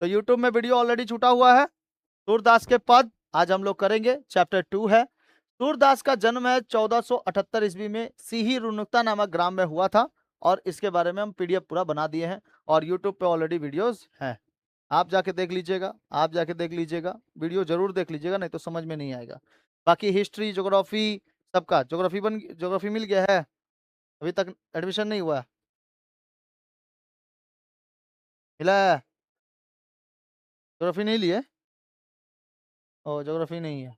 तो यूट्यूब में video already छूटा हुआ है। सूरदास के पद आज हम लोग करेंगे, चैप्टर 2 है। सूरदास का जन्म है 1478 ईस्वी में सीही रुनुक्ता नामक ग्राम में हुआ था, और इसके बारे में हम पीडीएफ पूरा बना दिए हैं और यूट्यूब पे ऑलरेडी वीडियोस हैं। आप जाके देख लीजिएगा, आप जाके देख लीजिएगा, वीडियो जरूर देख लीजिएगा, नहीं तो समझ में नहीं आएगा। बाकी हिस्ट्री, ज्योग्राफी, सबका ज्योग्राफी मिल गया है। अभी तक एडमिशन नहीं हुआ है? मिला है? ज्योग्राफी नहीं लिए? ओ, ज्योग्राफी नहीं है,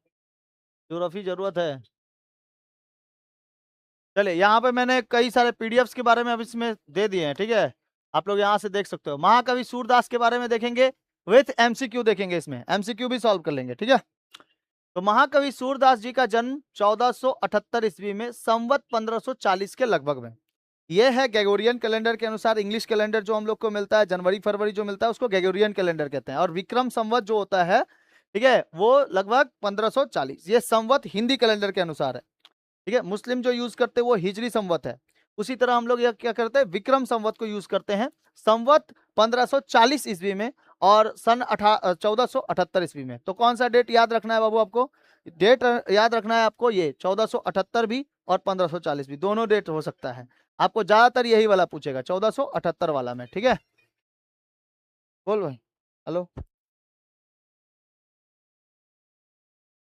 ज्योग्राफी जरूरत है। चलिए, यहाँ पे मैंने कई सारे पीडीएफ्स के बारे में अब इसमें दे दिए हैं, ठीक है, आप लोग यहाँ से देख सकते हो। महाकवि सूरदास के बारे में देखेंगे विथ एमसीक्यू, देखेंगे इसमें एमसीक्यू भी सॉल्व कर लेंगे, ठीक है। तो महाकवि सूरदास जी का जन्म 1478 ईस्वी में संवत 1540 के लगभग में। यह है ग्रेगोरियन कैलेंडर के अनुसार। इंग्लिश कैलेंडर जो हम लोग को मिलता है जनवरी फरवरी जो मिलता है उसको ग्रेगोरियन कैलेंडर कहते हैं, और विक्रम संवत जो होता है, ठीक है, वो लगभग 1540। ये संवत हिंदी कैलेंडर के अनुसार है, ठीक है। मुस्लिम जो यूज करते हैं वो हिजरी संवत है। उसी तरह हम लोग यह क्या करते हैं, विक्रम संवत को यूज करते हैं, संवत 1540 ईस्वी में और सन 1478 ईस्वी में। तो कौन सा डेट याद रखना है बाबू आपको? डेट याद रखना है आपको, ये 1478 भी और 1540 भी, दोनों डेट हो सकता है। आपको ज्यादातर यही वाला पूछेगा, 1478 वाला में, ठीक है। बोल भाई, हेलो।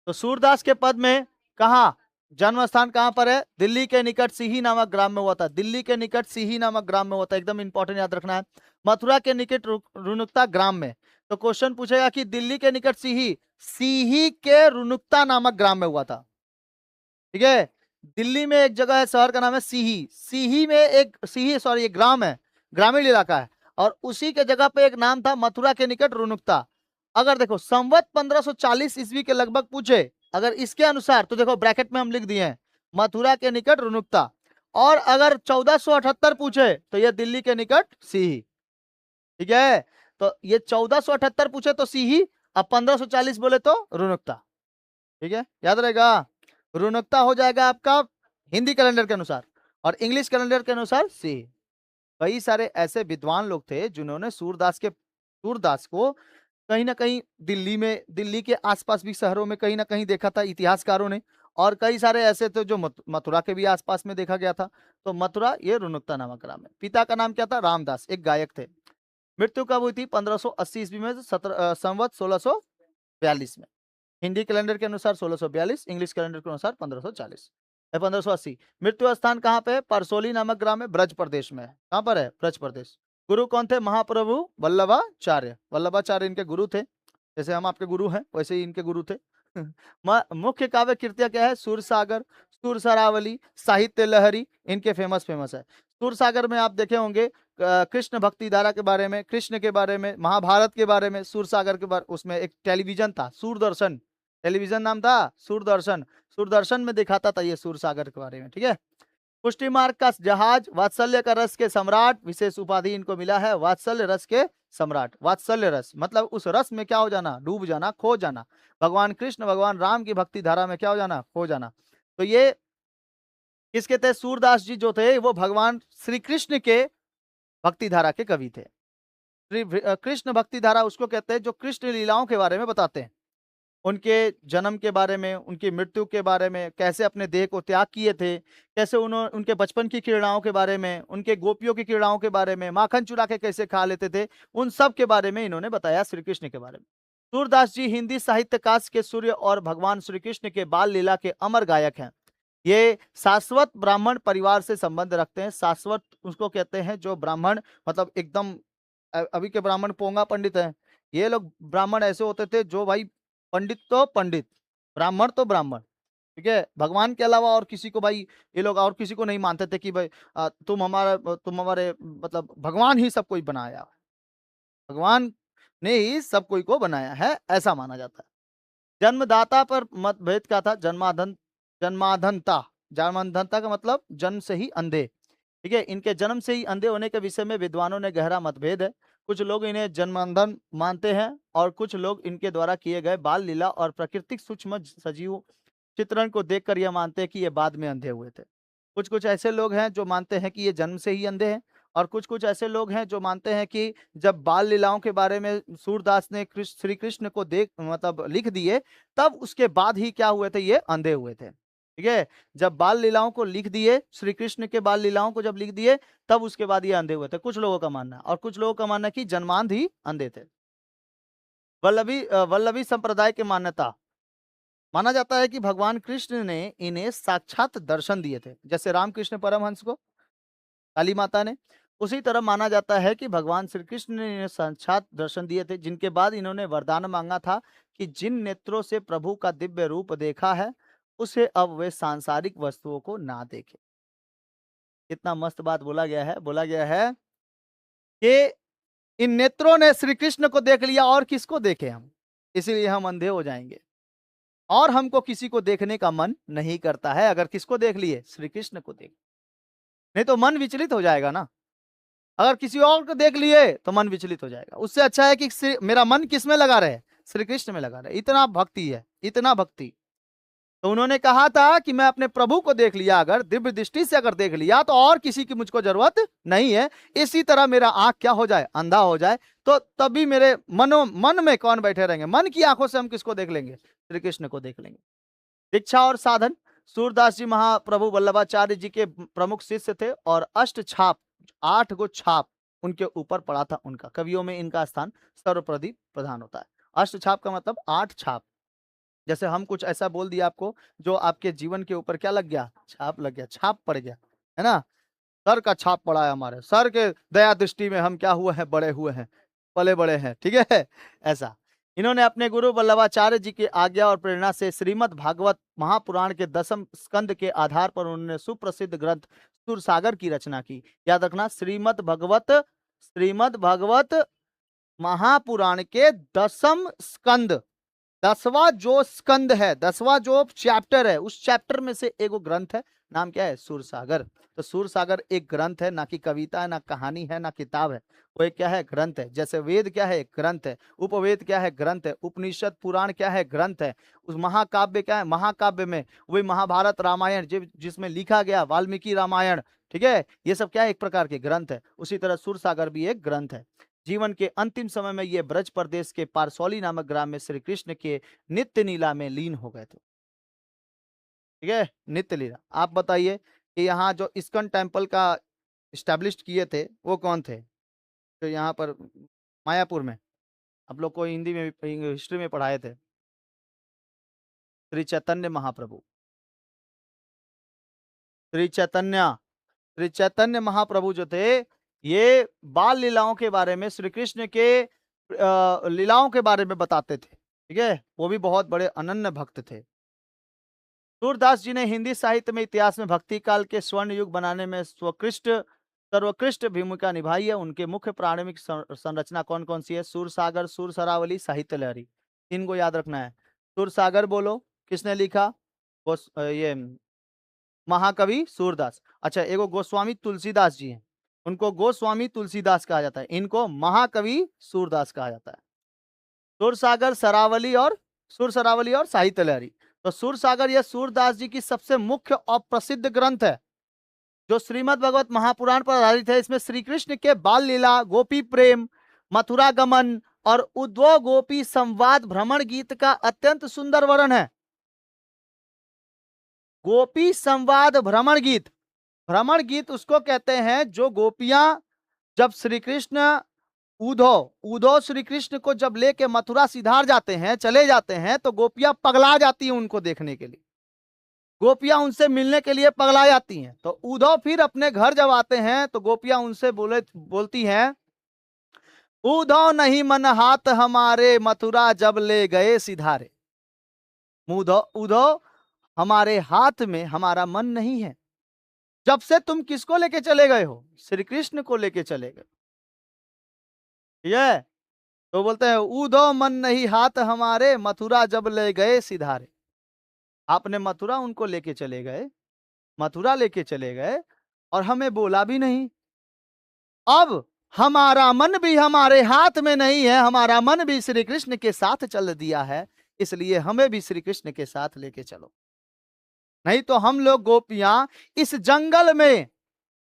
तो सूरदास के पद में कहा, जन्म स्थान कहां पर है? दिल्ली के निकट सीही नामक ग्राम में हुआ था। दिल्ली के निकट सीही नामक ग्राम में हुआ था, एकदम इंपॉर्टेंट याद रखना है। मथुरा के निकट रुनुक्ता ग्राम में। तो क्वेश्चन पूछेगा कि दिल्ली के निकट सीही, सीही के रुनुक्ता नामक ग्राम में हुआ था, ठीक है। दिल्ली में एक जगह है, शहर का नाम है सीही। सीही में एक सीही, सॉरी, एक ग्राम है, ग्रामीण इलाका है, और उसी के जगह पे एक नाम था मथुरा के निकट रुनुक्ता। अगर देखो संवत 1540 ईस्वी के लगभग पूछे, अगर इसके अनुसार, तो देखो ब्रैकेट में हम लिख दिए हैं मथुरा के निकट रुनुक्ता, और अगर 1478 पूछे तो ये दिल्ली के निकट सीही, ठीक है। तो ये 1478 पूछे तो सीही, अब 1540 बोले तो रुनुक्ता, ठीक है, याद रहेगा। रुनुक्ता हो जाएगा आपका हिंदी कैलेंडर के अनुसार, और इंग्लिश कैलेंडर के अनुसार सीही। कई सारे ऐसे विद्वान लोग थे जिन्होंने सूरदास को कहीं ना कहीं दिल्ली में, दिल्ली के आसपास भी शहरों में कहीं ना कहीं देखा था इतिहासकारों ने, और कई सारे ऐसे थे जो मथुरा के भी आसपास में देखा गया था। तो मथुरा ये रुनुक्ता नामक ग्राम है। पिता का नाम क्या था? रामदास, एक गायक थे। मृत्यु कब हुई थी? 1580 ईस्वी में, संवत 1642 में। हिंदी कैलेंडर के अनुसार 1642, इंग्लिश कैलेंडर के अनुसार 1540 या 1580। मृत्यु स्थान कहाँ पे है? परसोली नामक ग्राम है, ब्रज प्रदेश में है। कहाँ पर है? ब्रज प्रदेश। गुरु कौन थे? महाप्रभु वल्लभाचार्य। वल्लभाचार्य इनके गुरु थे, जैसे हम आपके गुरु हैं वैसे ही इनके गुरु थे। मुख्य काव्य कृतियां क्या है? सूरसागर, सूरसरावली, साहित्य लहरी, इनके फेमस फेमस है। सूरसागर में आप देखे होंगे कृष्ण भक्ति धारा के बारे में, कृष्ण के बारे में, महाभारत के बारे में। सूरसागर के बारे, उसमें एक टेलीविजन था सूरदर्शन, टेलीविजन नाम था सूरदर्शन, सूरदर्शन में दिखाता था ये सूरसागर के बारे में, ठीक है। पुष्टि मार्ग का जहाज, वात्सल्य का रस के सम्राट, विशेष उपाधि इनको मिला है वात्सल्य रस के सम्राट। वात्सल्य रस मतलब उस रस में क्या हो जाना? डूब जाना, खो जाना। भगवान कृष्ण, भगवान राम की भक्ति धारा में क्या हो जाना? खो जाना। तो ये किसके थे? सूरदास जी जो थे वो भगवान श्री कृष्ण के भक्ति धारा के कवि थे। श्री कृष्ण भक्ति धारा उसको कहते हैं जो कृष्ण लीलाओं के बारे में बताते हैं, उनके जन्म के बारे में, उनकी मृत्यु के बारे में, कैसे अपने देह को त्याग किए थे, कैसे उन्होंने उनके बचपन की क्रीड़ाओं के बारे में, उनके गोपियों की क्रीड़ाओं के बारे में, माखन चुरा के कैसे खा लेते थे, उन सब के बारे में इन्होंने बताया, श्री कृष्ण के बारे में। सूरदास जी हिंदी साहित्य काश के सूर्य और भगवान श्री कृष्ण के बाल लीला के अमर गायक हैं। ये शाश्वत ब्राह्मण परिवार से संबंध रखते हैं। शाश्वत उसको कहते हैं जो ब्राह्मण मतलब एकदम अभी के ब्राह्मण पोंगा पंडित हैं। ये लोग ब्राह्मण ऐसे होते थे जो भाई पंडित तो पंडित, ब्राह्मण तो ब्राह्मण, ठीक है। भगवान के अलावा और किसी को भाई ये लोग और किसी को नहीं मानते थे कि भाई तुम हमारे मतलब भगवान ही सब कोई बनाया, भगवान ने ही सब कोई को बनाया है, ऐसा माना जाता है। जन्मदाता पर मतभेद क्या था? जन्माधनता, जन्माधनता का मतलब जन्म से ही अंधे, ठीक है। इनके जन्म से ही अंधे होने के विषय में विद्वानों ने गहरा मतभेद है। कुछ लोग इन्हें जन्मांधन मानते हैं और कुछ लोग इनके द्वारा किए गए बाल लीला और प्राकृतिक सूक्ष्म सजीव चित्रण को देखकर यह मानते हैं कि ये बाद में अंधे हुए थे। कुछ कुछ ऐसे लोग हैं जो मानते हैं कि ये जन्म से ही अंधे हैं, और कुछ कुछ ऐसे लोग हैं जो मानते हैं कि जब बाल लीलाओं के बारे में सूरदास ने श्री कृष्ण को मतलब लिख दिए, तब उसके बाद ही क्या हुए थे, ये अंधे हुए थे। ठीक है, जब बाल लीलाओं को लिख दिए, श्री कृष्ण के बाल लीलाओं को जब लिख दिए, तब उसके बाद ये अंधे हुए थे, कुछ लोगों का मानना। और कुछ लोगों का मानना कि जन्मांध ही अंधे थे। वल्लभी संप्रदाय की मान्यता, माना जाता है कि भगवान कृष्ण ने इन्हें साक्षात दर्शन दिए थे, जैसे रामकृष्ण परमहंस को काली माता ने। उसी तरह माना जाता है कि भगवान श्री कृष्ण ने इन्हें साक्षात दर्शन दिए थे, जिनके बाद इन्होंने वरदान मांगा था कि जिन नेत्रों से प्रभु का दिव्य रूप देखा है, उसे अब वे सांसारिक वस्तुओं को ना देखे। कितना मस्त बात बोला गया है। बोला गया है कि इन नेत्रों ने श्री कृष्ण को देख लिया, और किसको देखे हम, इसीलिए हम अंधे हो जाएंगे, और हमको किसी को देखने का मन नहीं करता है। अगर किसको देख लिए, श्री कृष्ण को देख, नहीं तो मन विचलित हो जाएगा ना। अगर किसी और को देख लिए तो मन विचलित हो जाएगा। उससे अच्छा है कि मेरा मन किस में लगा रहे, श्री कृष्ण में लगा रहे। इतना भक्ति है, इतना भक्ति। तो उन्होंने कहा था कि मैं अपने प्रभु को देख लिया, अगर दिव्य दृष्टि से अगर देख लिया, तो और किसी की मुझको जरूरत नहीं है। इसी तरह मेरा आंख क्या हो जाए, अंधा हो जाए, तो तभी मेरे मन में कौन बैठे रहेंगे। मन की आंखों से हम किसको देख लेंगे, श्री कृष्ण को देख लेंगे। दीक्षा और साधन, सूरदास जी महाप्रभु वल्लभाचार्य जी के प्रमुख शिष्य थे, और अष्ट छाप, 8 गो छाप उनके ऊपर पड़ा था। उनका कवियों में इनका स्थान सर्वप्रति प्रधान होता है। अष्ट छाप का मतलब 8 छाप। जैसे हम कुछ ऐसा बोल दिया आपको जो आपके जीवन के ऊपर क्या लग गया, छाप लग गया, छाप पड़ गया, है ना। सर का छाप पड़ा है, हमारे सर के दया दृष्टि में हम क्या हुए हैं, बड़े हुए हैं, पले बड़े हैं। ठीक है, ऐसा। इन्होंने अपने गुरु वल्लभाचार्य जी की आज्ञा और प्रेरणा से श्रीमद् भागवत महापुराण के 10वें स्कंद के आधार पर उन्होंने सुप्रसिद्ध ग्रंथ सूरसागर की रचना की। याद रखना, श्रीमद् भगवत महापुराण के 10वें स्कंद, 10वां जो स्कंद है, 10वां जो चैप्टर है, उस चैप्टर में से एक ग्रंथ है, नाम क्या है, सूरसागर। तो सूरसागर एक ग्रंथ है, ना कि कविता है, ना कहानी है, ना किताब है। वो एक क्या है, ग्रंथ है। जैसे वेद क्या है, ग्रंथ है। उपवेद क्या है, ग्रंथ है। उपनिषद पुराण क्या है, ग्रंथ है। उस महाकाव्य क्या है, महाकाव्य में वही महाभारत रामायण जिसमें लिखा गया, वाल्मीकि रामायण। ठीक है, ये सब क्या है, एक प्रकार के ग्रंथ है। उसी तरह सूरसागर भी एक ग्रंथ है। जीवन के अंतिम समय में ये ब्रज प्रदेश के पारसौली नामक ग्राम में श्री कृष्ण के नित्य लीला में लीन हो गए थे। ठीक है, नित्य लीला। आप बताइए कि यहाँ जो इस्कन टेम्पल का स्टैब्लिश किए थे वो कौन थे, जो यहाँ पर मायापुर में आप लोग को हिंदी में हिस्ट्री में पढ़ाए थे, श्री चैतन्य महाप्रभु। श्री चैतन्य महाप्रभु जो थे, ये बाल लीलाओं के बारे में, श्री कृष्ण के लीलाओं के बारे में बताते थे। ठीक है, वो भी बहुत बड़े अनन्य भक्त थे। सूरदास जी ने हिंदी साहित्य में इतिहास में भक्ति काल के स्वर्ण युग बनाने में सर्वोत्कृष्ट भूमिका निभाई है। उनके मुख्य प्राणिक संरचना कौन कौन सी है, सूरसागर, सुरसरावली, साहित्य लहरी। 3 को याद रखना है। सूरसागर बोलो, किसने लिखा, ये महाकवि सूरदास। अच्छा, एगो गोस्वामी तुलसीदास जी हैं, उनको गोस्वामी तुलसीदास कहा जाता है, इनको महाकवि सूरदास कहा जाता है। सुरसागर, सुरसरावली और साहित्य लहरी। तो सूरसागर यह सूरदास जी की सबसे मुख्य और प्रसिद्ध ग्रंथ है, जो श्रीमद् भगवत महापुराण पर आधारित है। इसमें श्री कृष्ण के बाल लीला, गोपी प्रेम, मथुरा गमन और उद्धव गोपी संवाद भ्रमण गीत का अत्यंत सुंदर वर्णन है। गोपी संवाद भ्रमण गीत, भ्रमण गीत उसको कहते हैं जो गोपियां जब श्री कृष्ण उद्धव श्री कृष्ण को जब लेके मथुरा सिधार जाते हैं, चले जाते हैं, तो गोपियां पगला जाती हैं उनको देखने के लिए, गोपियां उनसे मिलने के लिए पगला जाती हैं। तो उद्धव फिर अपने घर जब आते हैं तो गोपियां उनसे बोलती हैं, उद्धव नहीं मन हाथ हमारे, मथुरा जब ले गए सिधारे। उद्धव, हमारे हाथ में हमारा मन नहीं है, जब से तुम किसको लेके चले गए हो, श्री कृष्ण को लेके चले गए। ये तो बोलते हैं, उद्धव मन नहीं हाथ हमारे, मथुरा जब ले गए सिधारे। आपने मथुरा उनको लेके चले गए, मथुरा लेके चले गए, और हमें बोला भी नहीं। अब हमारा मन भी हमारे हाथ में नहीं है, हमारा मन भी श्री कृष्ण के साथ चल दिया है, इसलिए हमें भी श्री कृष्ण के साथ लेके चलो, नहीं तो हम लोग गोपियां इस जंगल में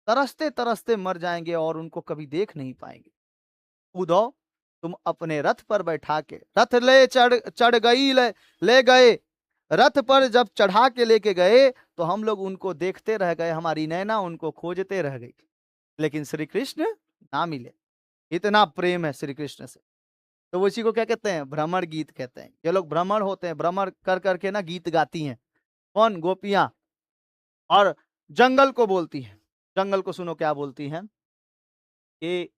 तरसते तरसते मर जाएंगे और उनको कभी देख नहीं पाएंगे। उद्धव, तुम अपने रथ पर बैठा के, रथ ले चढ़ चढ़ गई ले गए, रथ पर जब चढ़ा के लेके गए तो हम लोग उनको देखते रह गए, हमारी नैना उनको खोजते रह गई, लेकिन श्री कृष्ण ना मिले। इतना प्रेम है श्री कृष्ण से। तो वो इसी को क्या कहते हैं, भ्रमर गीत कहते हैं। ये लोग भ्रमर होते हैं, भ्रमर कर करके ना गीत गाती हैं। कौन, गोपियां। और जंगल को बोलती हैं, जंगल को सुनो क्या बोलती हैं कि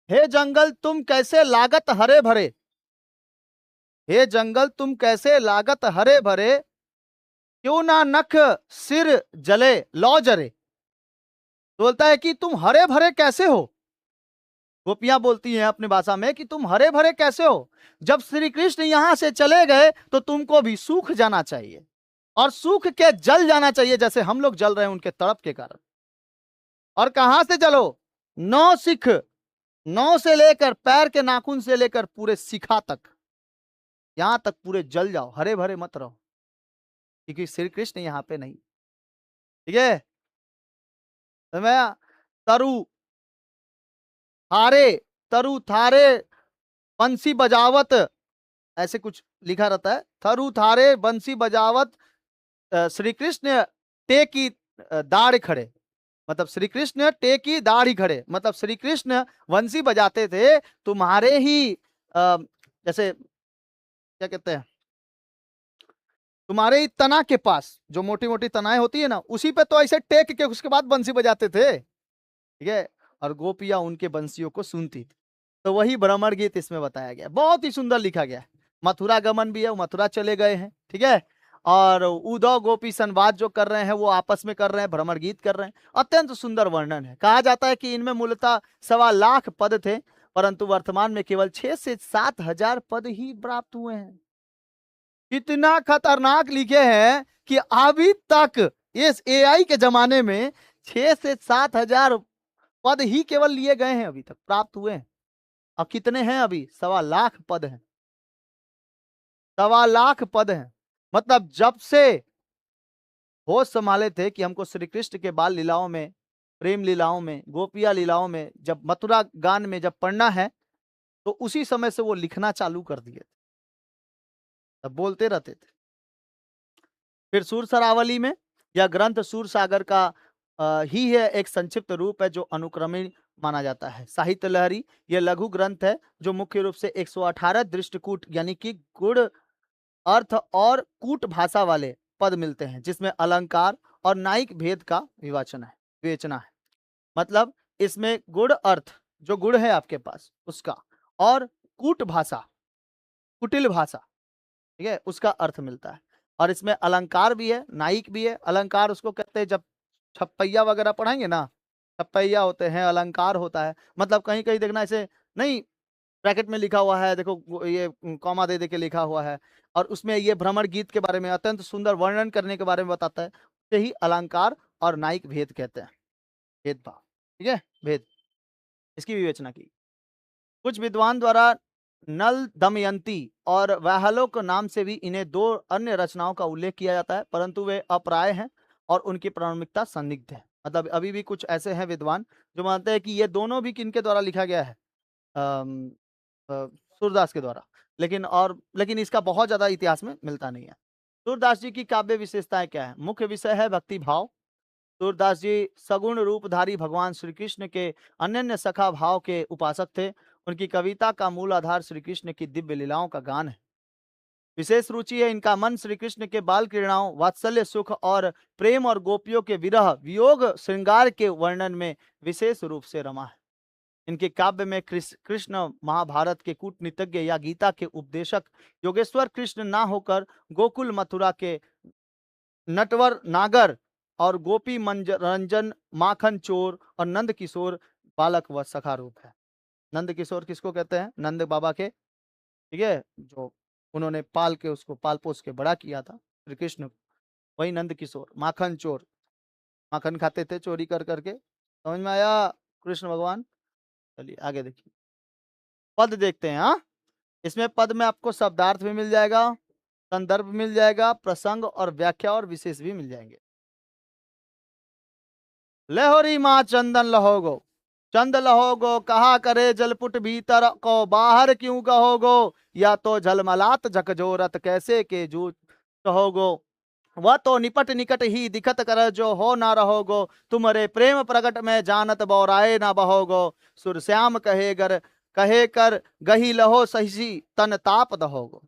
हे जंगल तुम कैसे लागत हरे भरे, हे जंगल तुम कैसे लागत हरे भरे, क्यों ना नख सिर जले लौ जरे। तो बोलता है कि तुम हरे भरे कैसे हो। गोपियां बोलती हैं अपनी भाषा में कि तुम हरे भरे कैसे हो, जब श्री कृष्ण यहां से चले गए तो तुमको भी सूख जाना चाहिए, और सूख के जल जाना चाहिए जैसे हम लोग जल रहे हैं उनके तड़प के कारण। और कहां से जलो, नौ सिख, नौ से लेकर पैर के नाखून से लेकर पूरे शिखा तक, यहां तक पूरे जल जाओ, हरे भरे मत रहो, क्योंकि श्री कृष्ण यहां पे नहीं। ठीक है, तो मैं तरु थारे, तरु थारे बंसी बजावत, ऐसे कुछ लिखा रहता है, थरु थारे बंसी बजावत श्री कृष्ण टेकी दाढ़ खड़े, मतलब श्री कृष्ण टेकी दाढ़ी खड़े, मतलब श्री कृष्ण वंशी बजाते थे तुम्हारे ही जैसे क्या कहते हैं, तुम्हारे ही तना के पास, जो मोटी मोटी तनाएं होती है ना, उसी पे तो ऐसे टेक के उसके बाद बंसी बजाते थे। ठीक है, और गोपियां उनके बंसियों को सुनती थी। तो वही भ्रमर गीत इसमें बताया गया, बहुत ही सुंदर लिखा गया है। मथुरा गमन भी है, मथुरा चले गए हैं। ठीक है, और उद्धव गोपी संवाद जो कर रहे हैं वो आपस में कर रहे हैं, भ्रमर गीत कर रहे हैं। अत्यंत सुंदर वर्णन है। कहा जाता है कि इनमें मूलतः 1.25 लाख पद थे, परंतु वर्तमान में केवल 6 से 7 हजार पद ही प्राप्त हुए हैं। इतना खतरनाक लिखे हैं कि अभी तक इस एआई के जमाने में 6 से 7 हजार पद ही केवल लिए गए हैं, अभी तक प्राप्त हुए हैं। अब कितने हैं, अभी 1.25 लाख पद हैं, 1.25 लाख पद हैं। मतलब जब से होश संभाले थे कि हमको श्री कृष्ण के बाल लीलाओं में, प्रेम लीलाओं में, गोपिया लीलाओं में, जब मथुरा गान में जब पढ़ना है, तो उसी समय से वो लिखना चालू कर दिए थे, तब बोलते रहते थे। फिर सूर सरावली में, यह ग्रंथ सूर सागर का ही है, एक संक्षिप्त रूप है जो अनुक्रमिक माना जाता है। साहित्य लहरी यह लघु ग्रंथ है जो मुख्य रूप से 118 दृष्टिकूट यानी कि गुण अर्थ और कूट भाषा वाले पद मिलते हैं, जिसमें अलंकार और नायिक भेद का विवेचना है। मतलब इसमें गुण अर्थ, जो गुण है आपके पास उसका, और कूट भाषा, कुटिल भाषा, ठीक है, उसका अर्थ मिलता है। और इसमें अलंकार भी है, नायिक भी है। अलंकार उसको कहते हैं, जब छप्पैया वगैरह पढ़ाएंगे ना, छप्पैया होते हैं, अलंकार होता है। मतलब कहीं कहीं देखना ऐसे नहीं, ब्रैकेट में लिखा हुआ है, देखो ये कॉमा दे दे के लिखा हुआ है, और उसमें ये भ्रमर गीत के बारे में अत्यंत सुंदर वर्णन करने के बारे में बताता है। यही अलंकार और नायिक भेद कहते हैं, भेदभाव। ठीक है, भेद, इसकी विवेचना की। कुछ विद्वान द्वारा नल दमयंती और वाहलोक नाम से भी इन्हें 2 अन्य रचनाओं का उल्लेख किया जाता है, परंतु वे अप्राय हैं और उनकी प्रामाणिकता संदिग्ध है। मतलब अभी भी कुछ ऐसे हैं विद्वान जो मानते हैं कि ये दोनों भी किनके द्वारा लिखा गया है, अम, सूरदास के द्वारा, लेकिन इसका बहुत ज्यादा इतिहास में मिलता नहीं है। सूरदास जी की काव्य विशेषताएं क्या है? मुख्य विषय है भक्ति भाव। सूरदास जी सगुण रूपधारी भगवान श्री कृष्ण के अनन्य सखा भाव के उपासक थे। उनकी कविता का मूल आधार श्री कृष्ण की दिव्य लीलाओं का गान है। विशेष रुचि है इनका मन श्री कृष्ण के बाल क्रीड़ाओं, वात्सल्य सुख और प्रेम और गोपियों के विरह वियोग श्रृंगार के वर्णन में विशेष रूप से रमा है। इनके काव्य में कृष्ण महाभारत के कूटनीतिज्ञ या गीता के उपदेशक योगेश्वर कृष्ण ना होकर गोकुल मथुरा के नटवर नागर और गोपी रंजन माखन चोर और नंद किशोर बालक व सखा रूप है। नंद किशोर किसको कहते हैं? नंद बाबा के, ठीक है, जो उन्होंने पाल के उसको पाल पोस के बड़ा किया था श्री कृष्ण को, वही नंद किशोर। माखन चोर, माखन खाते थे चोरी कर करके। समझ में आया कृष्ण भगवान? चलिए आगे देखिए, पद देखते हैं। हाँ, इसमें पद में आपको शब्दार्थ भी मिल जाएगा, संदर्भ मिल जाएगा, प्रसंग और व्याख्या और विशेष भी मिल जाएंगे। लहोरी माँ चंदन लहोगो, चंद लहोगो कहा करे जलपुट भीतर को बाहर क्यों कहोगो, या तो झलमलात झकझोरत कैसे के जू कहोगो, वह तो निपट निकट ही दिखत कर जो हो ना रहोगो, तुम्हारे प्रेम प्रगट में जानत बौराए ना बहोगो, सुरश्याम कहे कर गही लहो सही तन ताप दहोगो,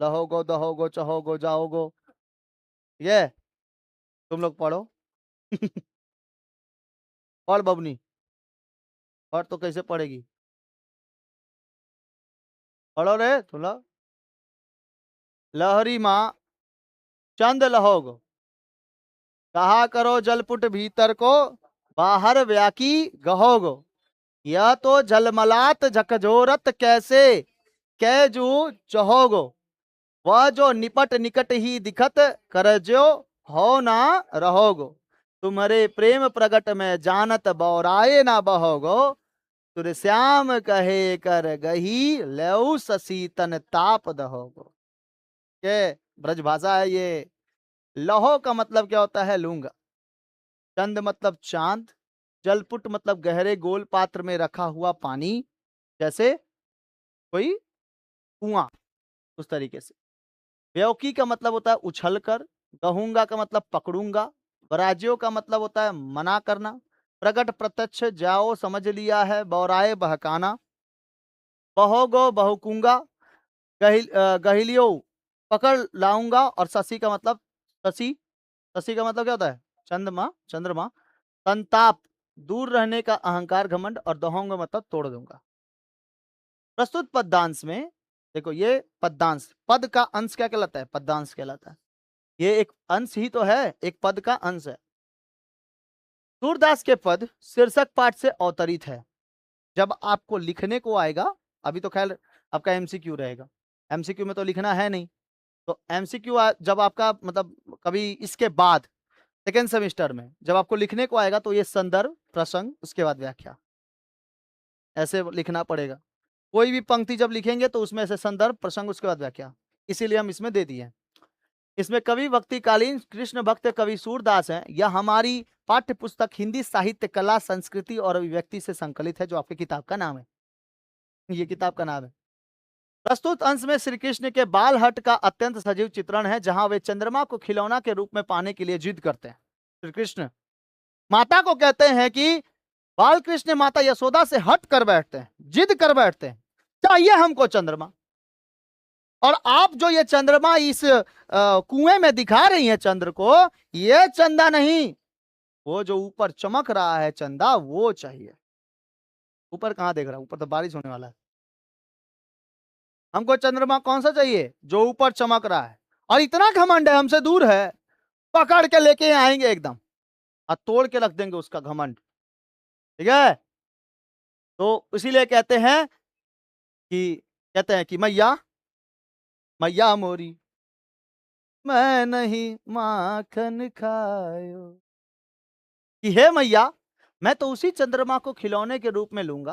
लहोगो दहोगो चहोगो जाओगो। ये तुम लोग पढ़ो। पढ़ बबनी, पढ़ तो कैसे पढ़ेगी, पढ़ो रे तुम लोग। लहरी माँ चंद लहोगो कहा करो जलपुट भीतर को बाहर व्याकी गहोगो, यह तो झलमलात झकझोरत कैसे कैजू चहोगो, वह जो निपट निकट ही दिखत करजो हो ना रहोगो, तुम्हारे प्रेम प्रगट में जानत बौराए ना बहोगो, तुरश्याम कहे कर गही लेउ ससी तन ताप दहोगो। ये ब्रज भाषा है ये। लहो का मतलब क्या होता है, लूंगा। चंद मतलब चांद। जलपुट मतलब गहरे गोल पात्र में रखा हुआ पानी, जैसे कोई कुआं, उस तरीके से। बेवकी का मतलब होता है उछल कर। गहूंगा का मतलब पकड़ूंगा। बराजियो का मतलब होता है मना करना। प्रकट प्रत्यक्ष जाओ समझ लिया है, बौराए बहकाना। बहोगो बहुकूंगा। गहिलियो पकड़ लाऊंगा। और शशि का मतलब शशि, शशि का मतलब क्या होता है, चंद्रमा, चंद्रमा। संताप दूर रहने का अहंकार घमंड। और दहोंगा मतलब तोड़ दूंगा। प्रस्तुत पद्यांश में देखो, ये पद्यांश, पद का अंश क्या कहलाता है, पद्यांश कहलाता है। ये एक अंश ही तो है, एक पद का अंश है। सूरदास के पद शीर्षक पाठ से अवतरित है। जब आपको लिखने को आएगा, अभी तो खैर आपका एमसीक्यू रहेगा, एमसीक्यू में तो लिखना है नहीं, तो एमसीक्यू जब आपका मतलब कभी इसके बाद सेकेंड सेमेस्टर में जब आपको लिखने को आएगा, तो ये संदर्भ प्रसंग उसके बाद व्याख्या, ऐसे लिखना पड़ेगा। कोई भी पंक्ति जब लिखेंगे तो उसमें से संदर्भ प्रसंग उसके बाद व्याख्या, इसीलिए हम इसमें दे दिए। इसमें कवि भक्तिकालीन कृष्ण भक्त कवि सूरदास हैं। यह हमारी पाठ्य पुस्तक हिंदी साहित्य कला संस्कृति और अभिव्यक्ति से संकलित है, जो आपकी किताब का नाम है, ये किताब का नाम है। प्रस्तुत अंश में श्री कृष्ण के बाल हट का अत्यंत सजीव चित्रण है, जहां वे चंद्रमा को खिलौना के रूप में पाने के लिए जिद करते हैं। श्री कृष्ण माता को कहते हैं कि बाल कृष्ण माता यशोदा से हट कर बैठते हैं, जिद कर बैठते हैं, चाहिए हमको चंद्रमा। और आप जो ये चंद्रमा इस कुएं में दिखा रही हैं चंद्र को, ये चंदा नहीं, वो जो ऊपर चमक रहा है चंदा, वो चाहिए। ऊपर कहां देख रहा हूं, ऊपर तो बारिश होने वाला है। हमको चंद्रमा कौन सा चाहिए, जो ऊपर चमक रहा है। और इतना घमंड है, हमसे दूर है, पकड़ के लेके आएंगे एकदम और तोड़ के रख देंगे उसका घमंड। ठीक है, तो इसीलिए कहते हैं कि मैया, मैया मोरी मैं नहीं माखन खायो, कि हे मैया, मैं तो उसी चंद्रमा को खिलौने के रूप में लूंगा।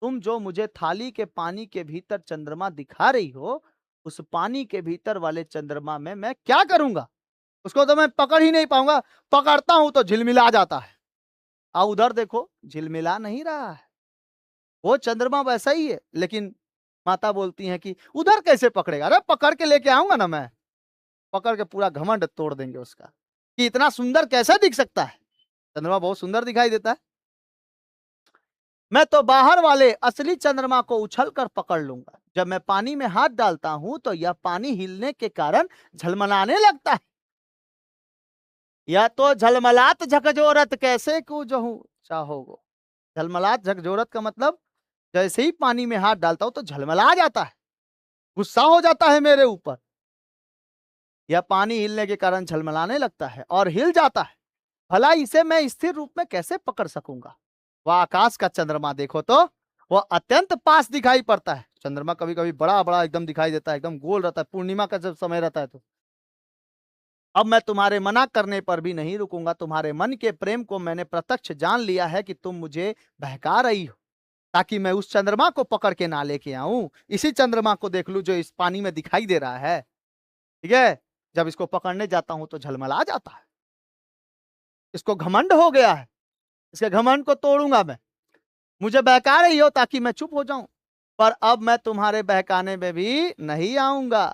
तुम जो मुझे थाली के पानी के भीतर चंद्रमा दिखा रही हो, उस पानी के भीतर वाले चंद्रमा में मैं क्या करूंगा, उसको तो मैं पकड़ ही नहीं पाऊंगा। पकड़ता हूं तो झिलमिला जाता है। उधर देखो, झिलमिला नहीं रहा है, वो चंद्रमा वैसा ही है। लेकिन माता बोलती हैं कि उधर कैसे पकड़ेगा, अरे पकड़ के लेके आऊंगा ना मैं, पकड़ के पूरा घमंड तोड़ देंगे उसका, कि इतना सुंदर कैसे दिख सकता है, चंद्रमा बहुत सुंदर दिखाई देता है। मैं तो बाहर वाले असली चंद्रमा को उछल कर पकड़ लूंगा। जब मैं पानी में हाथ डालता हूं तो यह पानी हिलने के कारण झलमलाने लगता है। या तो झलमलात झकझोरत कैसे कूजहूं चाहोगो। झलमलात झकझोरत का मतलब, जैसे ही पानी में हाथ डालता हूं तो झलमला जाता है, गुस्सा हो जाता है मेरे ऊपर। यह पानी हिलने के कारण झलमलाने लगता है और हिल जाता है, भला इसे मैं स्थिर रूप में कैसे पकड़ सकूंगा। वह आकाश का चंद्रमा देखो तो वह अत्यंत पास दिखाई पड़ता है। चंद्रमा कभी कभी बड़ा बड़ा एकदम दिखाई देता है, एकदम गोल रहता है, पूर्णिमा का जब समय रहता है तो। अब मैं तुम्हारे मना करने पर भी नहीं रुकूंगा। तुम्हारे मन के प्रेम को मैंने प्रत्यक्ष जान लिया है कि तुम मुझे बहका रही हो, ताकि मैं उस चंद्रमा को पकड़ के ना लेके आऊं, इसी चंद्रमा को देख लूं जो इस पानी में दिखाई दे रहा है। ठीक है, जब इसको पकड़ने जाता हूं तो झलमला जाता है। इसको घमंड हो गया है, इसके घमंड को तोड़ूंगा मैं। मुझे बहका रही हो ताकि मैं चुप हो जाऊं, पर अब मैं तुम्हारे बहकाने में भी नहीं आऊंगा।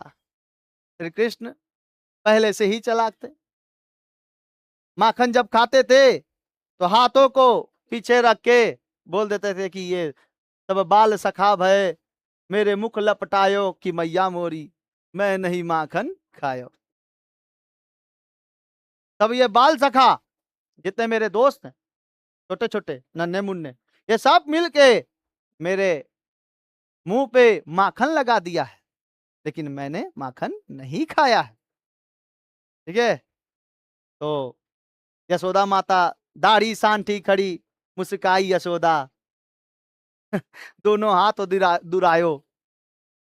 श्री कृष्ण पहले से ही चालाक थे। माखन जब खाते थे तो हाथों को पीछे रख के बोल देते थे कि ये सब बाल सखा भय, मेरे मुख लपटायो कि मैया मोरी, मैं नहीं माखन खायो। तब ये बाल सखा जितने मेरे दोस्त हैं, छोटे छोटे नन्हे मुन्ने, ये सब मिलके मेरे मुंह पे माखन लगा दिया है, लेकिन मैंने माखन नहीं खाया है। ठीक है। तो यशोदा माता दाढ़ी सांठी खड़ी, मुस्काई यशोदा, दोनों हाथ दुरायो।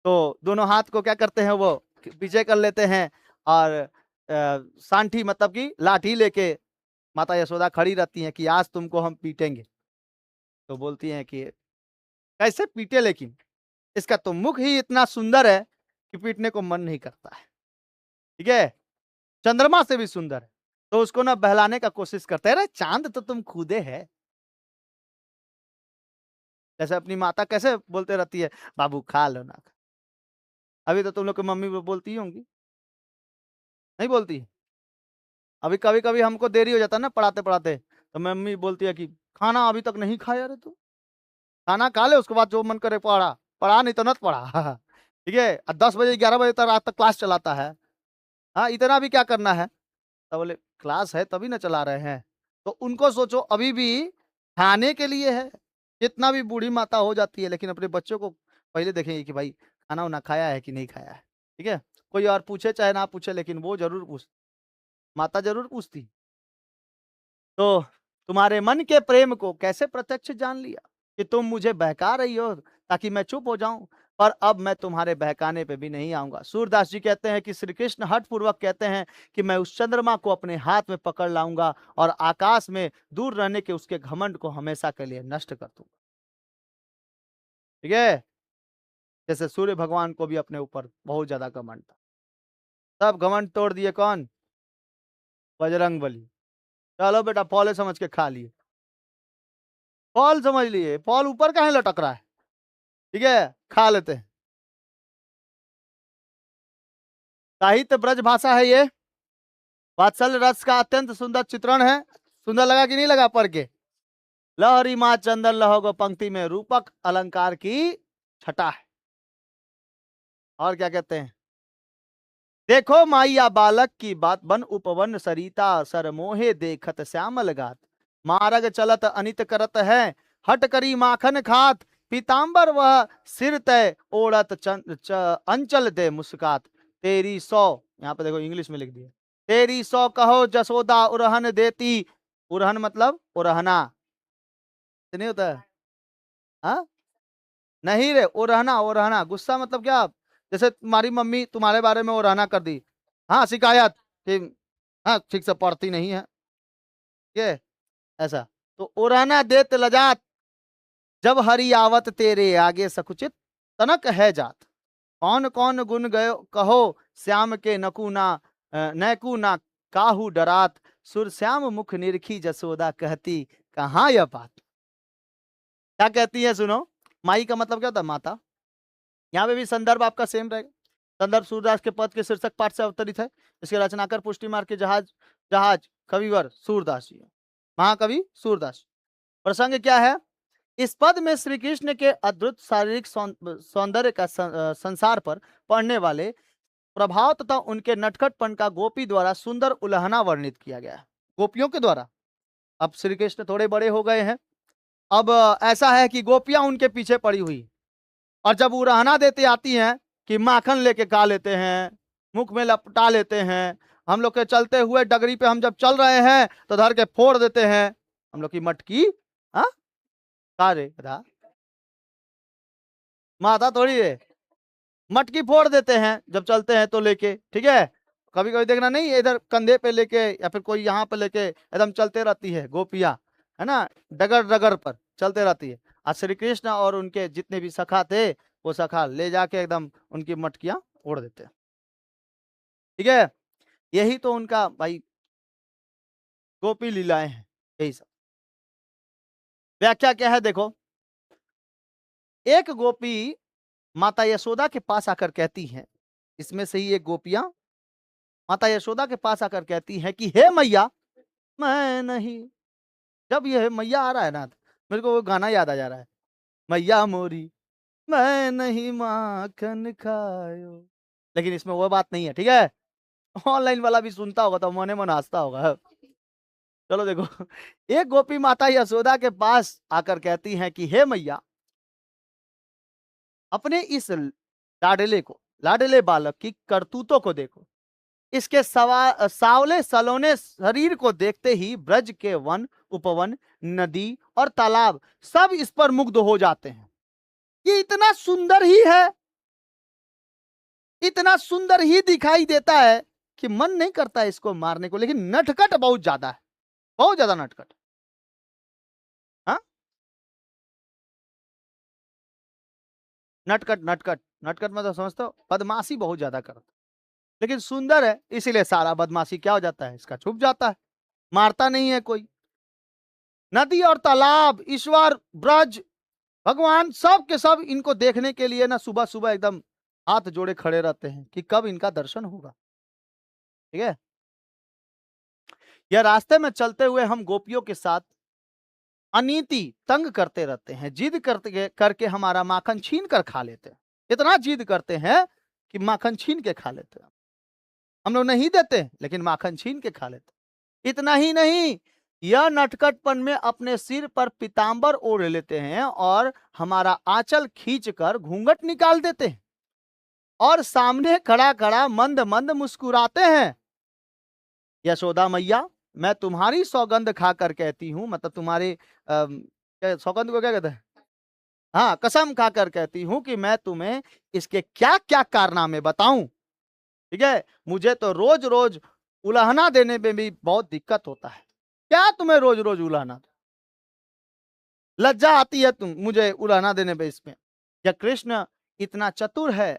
तो दोनों हाथ को क्या करते हैं, वो पीछे कर लेते हैं, और सांठी मतलब कि लाठी लेके माता यशोदा खड़ी रहती हैं कि आज तुमको हम पीटेंगे। तो बोलती हैं कि कैसे पीटे, लेकिन इसका तो मुख ही इतना सुंदर है कि पीटने को मन नहीं करता है। ठीक है, चंद्रमा से भी सुंदर है। तो उसको ना बहलाने का कोशिश करते हैं, अरे चांद तो तुम खुदे है। जैसे अपनी माता कैसे बोलते रहती है, बाबू खा लो ना। अभी तो तुम लोग की मम्मी बोलती होंगी, नहीं बोलती? अभी कभी कभी हमको देरी हो जाता है ना पढ़ाते पढ़ाते, तो मम्मी बोलती है कि खाना अभी तक नहीं खाया रे तू, खाना खा ले उसके बाद जो मन करे पढ़ा, पढ़ा नहीं तो मत पढ़ा। ठीक है, 10 बजे 11 बजे तक रात तक क्लास चलाता है। हाँ, इतना भी क्या करना है? तो बोले क्लास है तभी ना चला रहे हैं। तो उनको सोचो अभी भी खाने के लिए है। कितना भी बूढ़ी माता हो जाती है, लेकिन अपने बच्चों को पहले देखेंगे कि भाई खाना उना खाया है कि नहीं खाया है। ठीक है, कोई और पूछे चाहे ना पूछे, लेकिन वो जरूर पूछ, माता जरूर पूछती। तो तुम्हारे मन के प्रेम को कैसे प्रत्यक्ष जान लिया कि तुम मुझे बहका रही हो ताकि मैं चुप हो जाऊं, पर अब मैं तुम्हारे बहकाने पे भी नहीं आऊंगा। सूरदास जी कहते हैं कि श्री कृष्ण हठ पूर्वक कहते हैं कि मैं उस चंद्रमा को अपने हाथ में पकड़ लाऊंगा और आकाश में दूर रहने के उसके घमंड को हमेशा के लिए नष्ट कर दूंगा। ठीक है, जैसे सूर्य भगवान को भी अपने ऊपर बहुत ज्यादा घमंड था, सब घमंड तोड़ दिए कौन? बजरंग बली। चलो बेटा फौले समझ के खा लिए, फॉल समझ लिए, फॉल ऊपर कहीं लटक रहा है। ठीक है, खा लेते हैं। साहित्य ब्रज भाषा है ये, वात्सल्य रस का अत्यंत सुंदर चित्रण है। सुंदर लगा कि नहीं लगा पढ़ के? लहरी माँ चंदन लहोगो पंक्ति में रूपक अलंकार की छटा है। और क्या कहते हैं? देखो माइया बालक की बात, बन उपवन सरिता सर मोहे देखत श्यामल गात, मारग चलत अनित करत है, हट करी माखन खात, पीताम्बर वह सिर तय ओढ़त अंचल दे मुस्कात, तेरी 100, यहाँ पे देखो इंग्लिश में लिख दिया, तेरी 100 कहो जसोदा उरहन देती। उरहन मतलब उरहना, नहीं होता है? हाँ, नहीं रे, उरहना, उरहना गुस्सा मतलब क्या? जैसे तुम्हारी मम्मी तुम्हारे बारे में उरहना कर दी, हाँ शिकायत कि हाँ ठीक से पढ़ती नहीं है, ये ऐसा। तो उरहना देत लजात, जब हरि आवत तेरे आगे सकुचित तनक है जात, कौन कौन गुण गयो कहो श्याम के नकुना नैकू ना काहू डरात, सुर श्याम मुख निरखी जसोदा कहती कहाँ यह बात। क्या कहती है सुनो? माई का मतलब क्या होता है? माता। यहाँ पे भी संदर्भ आपका सेम रहेगा। संदर्भ सूरदास के पद के शीर्षक पाठ से अवतरित है। इसके रचनाकर पुष्टि मार्ग के जहाज जहाज कविवर सूरदास जी, महाकवि सूरदास। प्रसंग क्या है? इस पद में श्री कृष्ण के अद्भुत शारीरिक सौंदर्य का संसार पर पड़ने वाले प्रभाव तथा उनके नटखटपन का गोपी द्वारा सुंदर उल्हना वर्णित किया गया है, गोपियों के द्वारा। अब श्री कृष्ण थोड़े बड़े हो गए हैं, अब ऐसा है कि गोपियां उनके पीछे पड़ी हुई, और जब उड़ाना देते आती हैं कि माखन लेके खा लेते हैं, मुख में लपटा लेते हैं, हम लोग के चलते हुए डगरी पे हम जब चल रहे हैं तो धर के फोड़ देते हैं हम लोग की मटकी। हाँ, माता थोड़ी है, मटकी फोड़ देते हैं जब चलते हैं तो लेके। ठीक है, कभी कभी देखना नहीं, इधर कंधे पे लेके या फिर कोई यहाँ पे लेके एकदम चलते रहती है गोपिया, है ना, डगर डगर पर चलते रहती है। और श्री कृष्ण और उनके जितने भी सखा थे, वो सखा ले जाके एकदम उनकी मटकियां फोड़ देते हैं। ठीक है, यही तो उनका भाई गोपी लीलाएं हैं, यही सब। व्याख्या क्या है देखो, एक गोपी माता यशोदा के पास आकर कहती है, इसमें से ही एक गोपियां माता यशोदा के पास आकर कहती है कि हे मैया, मैं नहीं। जब ये मैया आ रहा है ना, मेरे को वो गाना याद आ जा रहा है, मैया मोरी मैं नहीं माखन खायो। लेकिन इसमें वो बात नहीं है, ठीक है। ऑनलाइन वाला भी सुनता होगा तो मने मन हंसता होगा। चलो देखो, एक गोपी माता यशोदा के पास आकर कहती हैं कि हे मैया, अपने इस लाडले बालक की करतूतों को देखो। इसके सावले सलोने शरीर को देखते ही ब्रज के वन, उपवन, नदी और तालाब सब इस पर मुग्ध हो जाते हैं। ये इतना सुंदर ही है, इतना सुंदर ही दिखाई देता है कि मन नहीं करता इसको मारने को, लेकिन नटखट बहुत ज्यादा है, बहुत ज्यादा नटखट। हाँ, नटखट नटखट नटखट मतलब समझते हो, बदमाशी बहुत ज्यादा करता, लेकिन सुंदर है इसीलिए सारा बदमाशी क्या हो जाता है, इसका छुप जाता है, मारता नहीं है कोई। नदी और तालाब, ईश्वर, ब्रज, भगवान सब के सब इनको देखने के लिए ना सुबह सुबह एकदम हाथ जोड़े खड़े रहते हैं कि कब इनका दर्शन होगा। ठीक है, यह रास्ते में चलते हुए हम गोपियों के साथ अनीति तंग करते रहते हैं, जिद करते करके हमारा माखन छीन कर खा लेते हैं। इतना जिद करते हैं कि माखन छीन के खा लेते हैं। हम लोग नहीं देते लेकिन माखन छीन के खा लेते। इतना ही नहीं, यह नटखटपन में अपने सिर पर पीतांबर ओढ़ लेते हैं और हमारा आंचल खींचकर घूंघट निकाल देते हैं और सामने खड़ा खड़ा मंद मंद मुस्कुराते हैं। यशोदा मैया, मैं तुम्हारी सौगंध खाकर कहती हूँ, मतलब तुम्हारी सौगंध को क्या कहते हैं, हाँ, कसम खाकर कहती हूँ कि मैं तुम्हें इसके क्या क्या कारनामे बताऊं। ठीक है, मुझे तो रोज रोज उलाहना देने में भी बहुत दिक्कत होता है। क्या तुम्हें रोज रोज उलाहना, लज्जा आती है तुम मुझे उलाहना देने पे इसमें। यह कृष्ण इतना चतुर है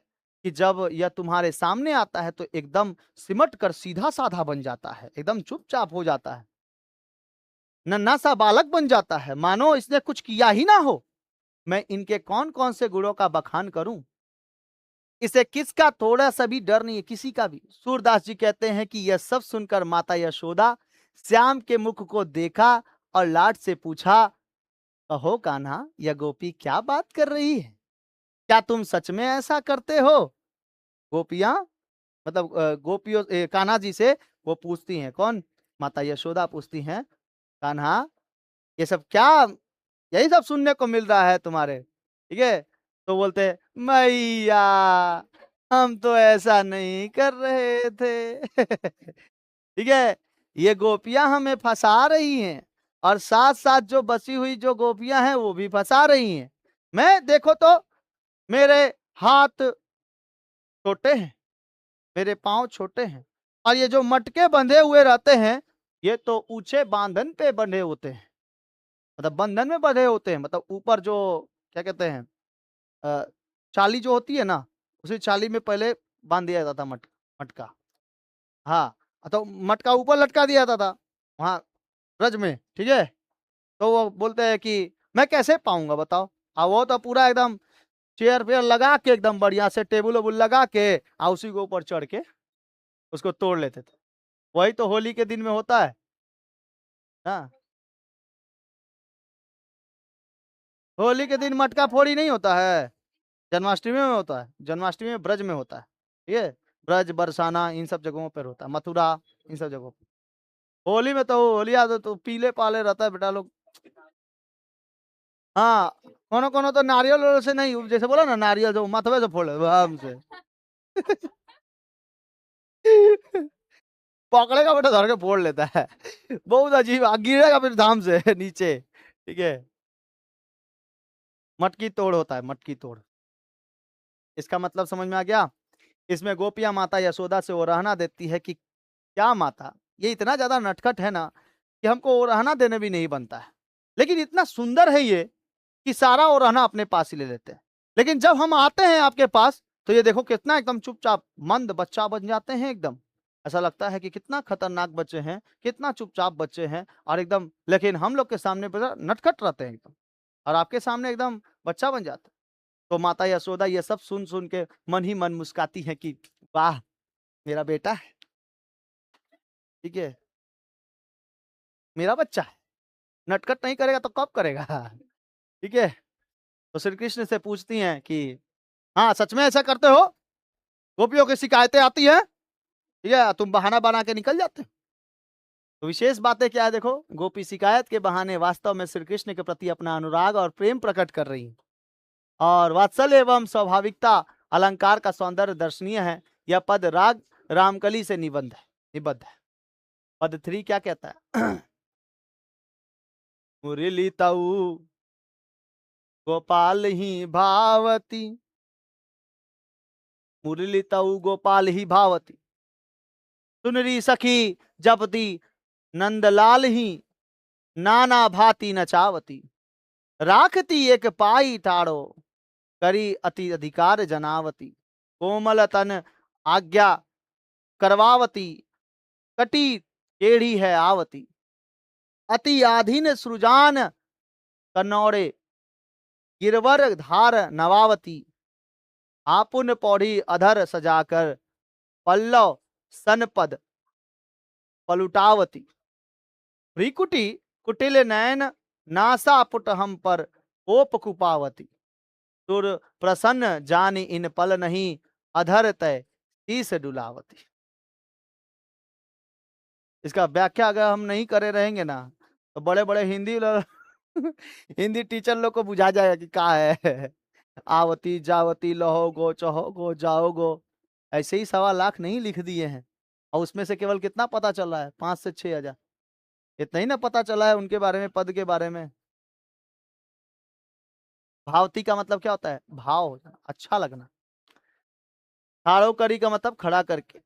कि जब यह तुम्हारे सामने आता है तो एकदम सिमट कर सीधा साधा बन जाता है, एकदम चुपचाप हो जाता है, नन्हा सा बालक बन जाता है, मानो इसने कुछ किया ही ना हो। मैं इनके कौन कौन से गुणों का बखान करूं, इसे किसका थोड़ा सा भी डर नहीं है, किसी का भी। सूरदास जी कहते हैं कि यह सब सुनकर माता यशोदा श्याम के मुख को देखा और लाड से पूछा, कहो कान्हा, यह गोपी क्या बात कर रही है, क्या तुम सच में ऐसा करते हो। गोपियां मतलब गोपियों कान्हा जी से वो पूछती हैं, कौन, माता यशोदा पूछती हैं, कान्हा ये सब क्या, यही सब सुनने को मिल रहा है तुम्हारे। ठीक है, तो बोलते हैं, मैया हम तो ऐसा नहीं कर रहे थे। ठीक है, ये गोपियां हमें फंसा रही हैं और साथ साथ जो बची हुई जो गोपियां हैं वो भी फंसा रही हैं। मैं देखो तो मेरे हाथ छोटे हैं, मेरे पांव छोटे हैं, और ये जो मटके बंधे हुए रहते हैं ये तो ऊंचे बांधन पे बंधे होते हैं, मतलब बंधन में बंधे होते हैं, मतलब ऊपर जो क्या कहते हैं अ, चाली जो होती है ना, उसी चाली में पहले बांध दिया जाता था मटका। हाँ, तो मटका ऊपर लटका दिया जाता था वहां ब्रज में। ठीक है, तो वो बोलते हैं कि मैं कैसे पाऊंगा बताओ। वो तो पूरा एकदम चेयर फेयर लगा के एकदम बढ़िया से टेबल वेबुल लगा के उसी के ऊपर चढ़ के उसको तोड़ लेते थे। वही तो होली के दिन में होता है ना, होली के दिन मटका फोड़ी नहीं होता है, जन्माष्टमी में होता है, जन्माष्टमी में ब्रज में होता है। ठीक है, ब्रज, बरसाना इन सब जगहों पर होता है, मथुरा इन सब जगहों पर। होली में तो होली आ तो पीले पाले रहता है बेटा लोग। हाँ, कोनो कोनो तो नारियल वारियल से नहीं, जैसे बोला ना नारियल से माथवे से फोड़े आराम से। पकड़ेगा बेटा धर के फोड़ लेता है। बहुत अजीब, गिरेगा फिर धाम से नीचे। ठीक है, मटकी तोड़ होता है, मटकी तोड़। इसका मतलब समझ में आ गया। इसमें गोपियां माता यशोदा से वो रहना देती है कि क्या माता, ये इतना ज्यादा नटखट है ना कि हमको वो रहना देने भी नहीं बनता है, लेकिन इतना सुंदर है ये कि सारा वो रहना अपने पास ही ले लेते हैं। लेकिन जब हम आते हैं आपके पास तो ये देखो कितना एकदम चुपचाप मंद बच्चा बन जाते हैं एकदम। ऐसा लगता है कि कितना खतरनाक बच्चे हैं, कितना चुपचाप बच्चे हैं, और एकदम, लेकिन हम लोग के सामने पता नटखट रहते हैं एकदम, और आपके सामने एकदम बच्चा बन जाते हैं। तो माता यशोदा ये सब सुन सुन के मन ही मन मुस्काती है कि वाह, मेरा बेटा है, ठीक है, मेरा बच्चा है, नटखट नहीं करेगा तो कब करेगा। ठीक है। तो श्री कृष्ण से पूछती हैं कि हाँ, सच में ऐसा करते हो? गोपियों की शिकायतें आती हैं, ठीक है, तुम बहाना बना के निकल जाते हो। तो विशेष बातें क्या है, देखो, गोपी शिकायत के बहाने वास्तव में श्री कृष्ण के प्रति अपना अनुराग और प्रेम प्रकट कर रही हैं, और वात्सल्य एवं स्वाभाविकता अलंकार का सौंदर्य दर्शनीय है। यह पद राग रामकली से निबद्ध है। पद 3 क्या कहता है? मुरली तऊ गोपाल ही भावती, मुरली तऊ गोपाल ही भावती, सुनरी सखी जपती नंदलाल ही, नाना भांति नचावती, राखती एक पाई ताड़ो, करी अति अधिकार जनावती, कोमल तन आज्ञा करवावती, कटी टेढ़ी है आवती, अति आधीन सृजान कन्नौड़े, गिरवर धार नवावती, आपुन पौड़ी अधर सजाकर, पल्लव सनपद पलुटावती, भ्रिकुटी कुटिल नयन, नासा पुट हम पर कोप कुपावती, सुर प्रसन्न जानी इन पल नहीं, अधर तय शीस डुलावती। इसका व्याख्या अगर हम नहीं करे रहेंगे ना, तो बड़े बड़े हिंदी हिंदी टीचर लोग को बुझा जाएगा कि क्या है। आवती जावती लहो गो चहो गो जाओ गो, ऐसे ही 1.25 लाख नहीं लिख दिए हैं, और उसमें से केवल कितना पता चल रहा है? 5 से 6 हजार, इतना ही ना पता चला है उनके बारे में, पद के बारे में। भावती का मतलब क्या होता है? भाव हो जाना, अच्छा लगना। ठाड़ो करी का मतलब खड़ा करके,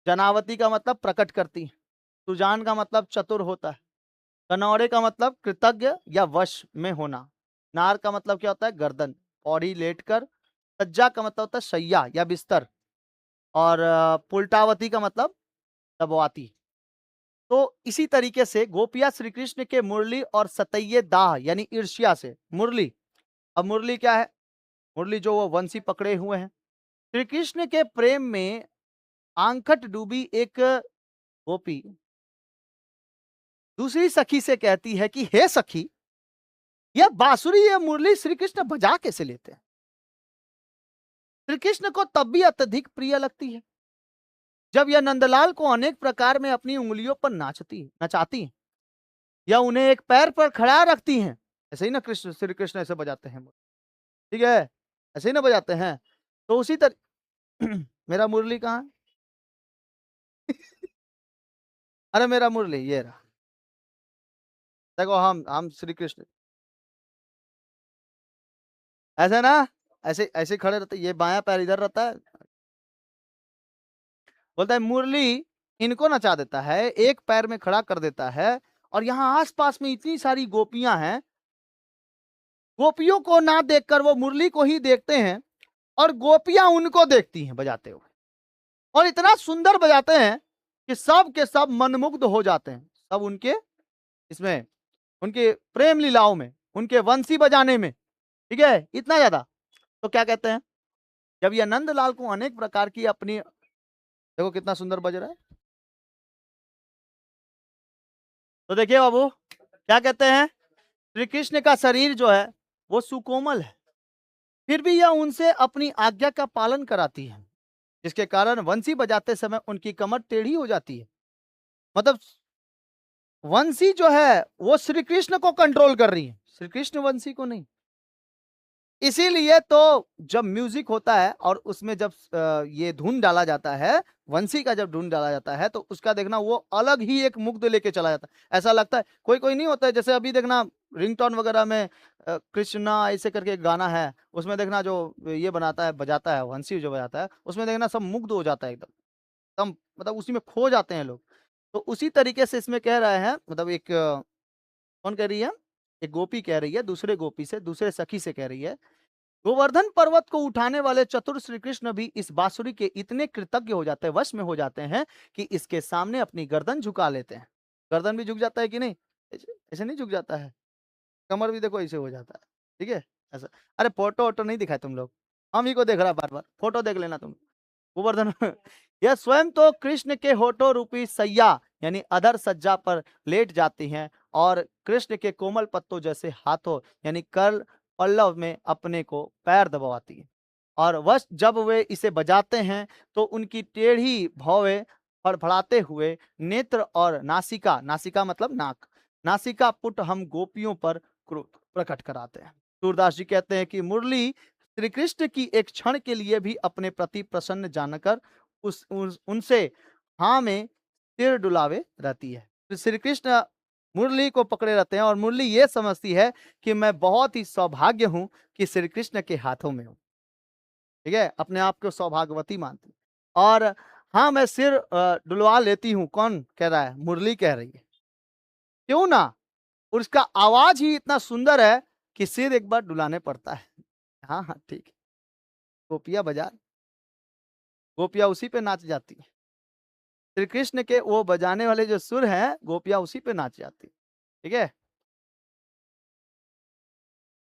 जनावती का मतलब प्रकट करती है, सुजान का मतलब चतुर होता है, कनौड़े का मतलब कृतज्ञ या वश में होना, नार का मतलब क्या होता है? गर्दन, पौड़ी लेटकर, सज्जा का मतलब होता है शैया या बिस्तर, और पुलटावती का मतलब दबवाती। तो इसी तरीके से गोपिया श्री कृष्ण के मुरली और सतैये दाह यानी ईर्ष्या से, मुरली, अब मुरली क्या है? मुरली जो वो वंशी पकड़े हुए हैं। श्री कृष्ण के प्रेम में आंखट डूबी एक गोपी दूसरी सखी से कहती है कि हे सखी, यह बांसुरी, यह मुरली श्री कृष्ण बजा कैसे लेते हैं? श्री कृष्ण को तब भी अत्यधिक प्रिय लगती है जब यह नंदलाल को अनेक प्रकार में अपनी उंगलियों पर नचाती है, या उन्हें एक पैर पर खड़ा रखती हैं। ऐसे ही ना कृष्ण, श्री कृष्ण ऐसे बजाते हैं, ठीक है, ऐसे ही ना बजाते हैं। तो उसी तरह मेरा मुरली कहाँ है? अरे मेरा मुरली ये रहा, देखो, हम श्री कृष्ण ऐसे ना, ऐसे ऐसे खड़े रहते, ये बायां पैर इधर रहता है, बोलता है मुरली इनको नचा देता है, एक पैर में खड़ा कर देता है, और यहाँ आसपास में इतनी सारी गोपियां हैं, गोपियों को ना देखकर वो मुरली को ही देखते हैं, और गोपियां उनको देखती हैं बजाते हुए, और इतना सुंदर बजाते हैं कि सब के सब मनमुग्ध हो जाते हैं, सब उनके इसमें, उनके प्रेम लीलाओं में, उनके वंशी बजाने में, ठीक है, इतना ज्यादा। तो क्या कहते हैं, जब यह नंदलाल को अनेक प्रकार की अपनी, देखो कितना सुंदर बज रहा है, तो देखिए बाबू, क्या कहते हैं, श्री कृष्ण का शरीर जो है वो सुकोमल है, फिर भी यह उनसे अपनी आज्ञा का पालन कराती है, जिसके कारण वंशी बजाते समय उनकी कमर टेढ़ी हो जाती है। मतलब वंशी जो है वो श्री कृष्ण को कंट्रोल कर रही है, श्री कृष्ण वंशी को नहीं। इसीलिए तो जब म्यूजिक होता है और उसमें जब ये धुन डाला जाता है, वंशी का जब धुन डाला जाता है, तो उसका देखना वो अलग ही एक मुग्ध लेके चला जाता है। ऐसा लगता है कोई कोई नहीं होता है, जैसे अभी देखना रिंगटोन वगैरह में कृष्णा ऐसे करके एक गाना है, उसमें देखना जो ये बनाता है, बजाता है, वंशी जो बजाता है, उसमें देखना सब मुग्ध हो जाता है एकदम, एकदम, मतलब उसी में खो जाते हैं लोग। तो उसी तरीके से इसमें कह रहे हैं, मतलब एक कौन कह रही है, एक गोपी कह रही है दूसरे गोपी से, दूसरे सखी से कह रही है गोवर्धन पर्वत को उठाने वाले चतुर श्री कृष्ण भी इस बांसुरी के इतने कृतज्ञ हो जाते हैं, वश में हो जाते हैं कि इसके सामने अपनी गर्दन झुका लेते हैं। गर्दन भी झुक जाता है कि नहीं? ऐसे ऐसे नहीं झुक जाता है, कमर भी देखो ऐसे हो जाता है। ठीक है, ऐसा। अरे फोटो वोटो नहीं दिखाए तुम लोग, हम ही को देख रहा बार बार, फोटो देख लेना तुम। गोवर्धन यह स्वयं तो कृष्ण के होठों रूपी सैया यानी अधर सज्जा पर लेट जाती हैं और कृष्ण के कोमल पत्तों जैसे हाथों यानी कर पल्लव में अपने को पैर दबाती है। और वह जब वे इसे बजाते हैं तो उनकी टेढ़ी भौवें फड़फड़ाते हुए नेत्र और नासिका, नासिका मतलब नाक, नासिका पुट हम गोपियों पर क्रोध प्रकट कराते हैं। सूरदास जी कहते हैं कि मुरली श्री कृष्ण की एक क्षण के लिए भी अपने प्रति प्रसन्न जानकर उनसे हाँ में सिर डुलावे रहती है। तो श्री कृष्ण मुरली को पकड़े रहते हैं और मुरली ये समझती है कि मैं बहुत ही सौभाग्य हूं कि श्री कृष्ण के हाथों में हूं। ठीक है, अपने आप को सौभाग्यवती मानती। और हाँ, मैं सिर डुलवा लेती हूँ। कौन कह रहा है? मुरली कह रही है। क्यों ना? उसका आवाज ही इतना सुंदर है कि सिर एक बार डुलाने पड़ता है। हाँ हाँ ठीक है। गोपिया बाजार, गोपिया उसी पे नाच जाती है। श्री कृष्ण के वो बजाने वाले जो सुर हैं, गोपिया उसी पे नाच जाती। ठीक है,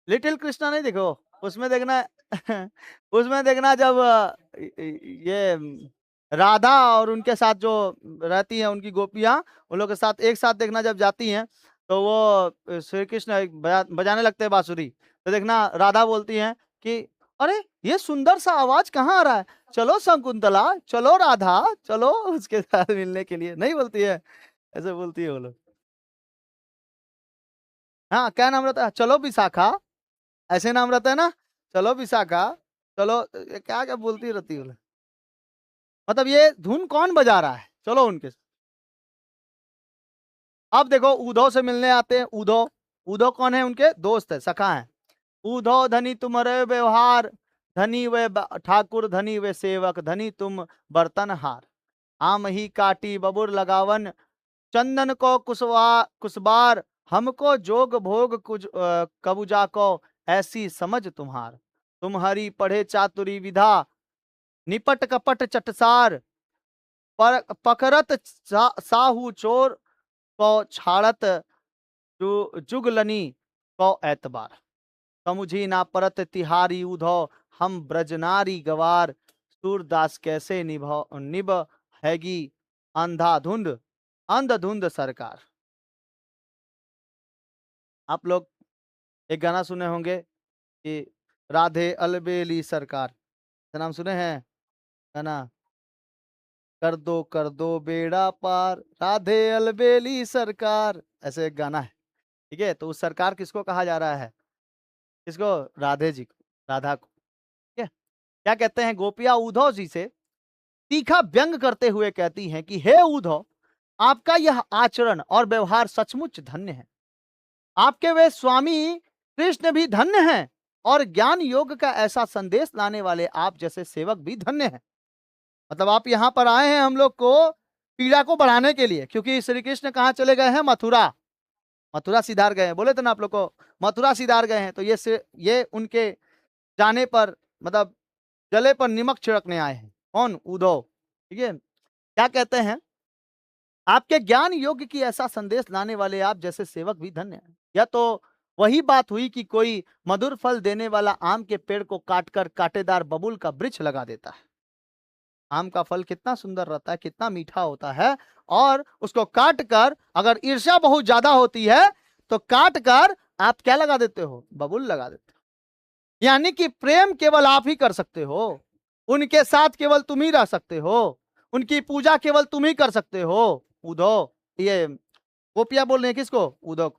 लिटिल कृष्णा नहीं देखो, उसमें देखना उसमें देखना जब ये राधा और उनके साथ जो रहती हैं उनकी गोपियां, उन लोग के साथ एक साथ देखना जब जाती हैं तो वो श्री कृष्ण बजाने लगते हैं बांसुरी। तो देखना राधा बोलती हैं कि अरे ये सुंदर सा आवाज कहाँ आ रहा है, चलो शकुंतला, चलो राधा, चलो उसके साथ मिलने के लिए। नहीं बोलती है, ऐसे बोलती है वो लोग। हाँ, क्या नाम रहता है? चलो विशाखा, ऐसे नाम रहता है ना, चलो विशाखा, चलो क्या क्या बोलती रहती है। मतलब ये धुन कौन बजा रहा है? चलो उनके। अब देखो उद्धव से मिलने आते हैं। उद्धव, उद्धव कौन है? उनके दोस्त है, सखा है। उद्धव धनी तुम्हारे व्यवहार, धनी वे ठाकुर, धनी वे सेवक, धनी तुम बर्तन हार। आम ही काटी बबुर लगावन, चंदन को कुसबार, हमको जोग भोग कुछ कबुजा को, ऐसी समझ तुम्हार। तुम्हारी पढ़े चातुरी विधा, निपट कपट चटसार, पकड़त साहू चोर को, छाड़त जुगलनी को एतबार। समुझी ना परत तिहारी उधो, हम ब्रजनारी गवार, सूरदास कैसे निभ हैगी अंधाधुंध अंधधुंध सरकार। आप लोग एक गाना सुने होंगे कि राधे अलबेली सरकार, का नाम सुने हैं गाना? कर दो बेड़ा पार, राधे अलबेली सरकार, ऐसे एक गाना है। ठीक है, तो उस सरकार किसको कहा जा रहा है? किसको? राधे जी को, राधा को। ठीक है, क्या कहते हैं? गोपिया उद्धव जी से तीखा व्यंग करते हुए कहती हैं कि हे उद्धव, आपका यह आचरण और व्यवहार सचमुच धन्य है। आपके वे स्वामी कृष्ण भी धन्य हैं और ज्ञान योग का ऐसा संदेश लाने वाले आप जैसे सेवक भी धन्य हैं। मतलब आप यहाँ पर आए हैं हम लोग को पीड़ा को बढ़ाने के लिए, क्योंकि श्री कृष्ण कहाँ चले गए हैं? मथुरा। मथुरा सिधार गए हैं, बोले थे ना आप लोग को, मथुरा सिधार गए हैं। तो ये उनके जाने पर मतलब जले पर नमक छिड़कने आए हैं। कौन? उद्धव। ठीक है, क्या कहते हैं? आपके ज्ञान योग्य की ऐसा संदेश लाने वाले आप जैसे सेवक भी धन्य हैं। यह तो वही बात हुई कि कोई मधुर फल देने वाला आम के पेड़ को काटकर कांटेदार बबूल का वृक्ष लगा देता है। आम का फल कितना सुंदर रहता है, कितना मीठा होता है, और उसको काट कर, अगर ईर्ष्या बहुत ज्यादा होती है तो काट कर आप क्या लगा देते हो? बबूल लगा देते हो। यानी कि प्रेम केवल आप ही कर सकते हो, उनके साथ केवल तुम ही रह सकते हो, उनकी पूजा केवल तुम ही कर सकते हो। उद्धव, ये गोपियां बोल रहे हैं किसको? उद्धव।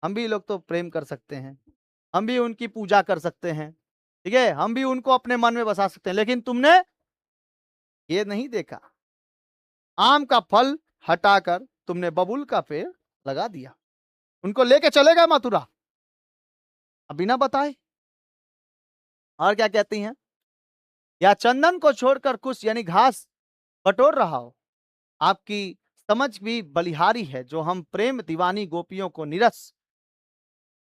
हम भी लोग तो प्रेम कर सकते हैं, हम भी उनकी पूजा कर सकते हैं। ठीक है, हम भी उनको अपने मन में बसा सकते हैं, लेकिन तुमने ये नहीं देखा। आम का फल हटाकर तुमने बबूल का पेड़ लगा दिया, उनको लेके चले गए मथुरा अब बिना बताए। और क्या कहती हैं? या चंदन को छोड़कर कुछ यानी घास बटोर रहा हो, आपकी समझ भी बलिहारी है, जो हम प्रेम दीवानी गोपियों को निरस।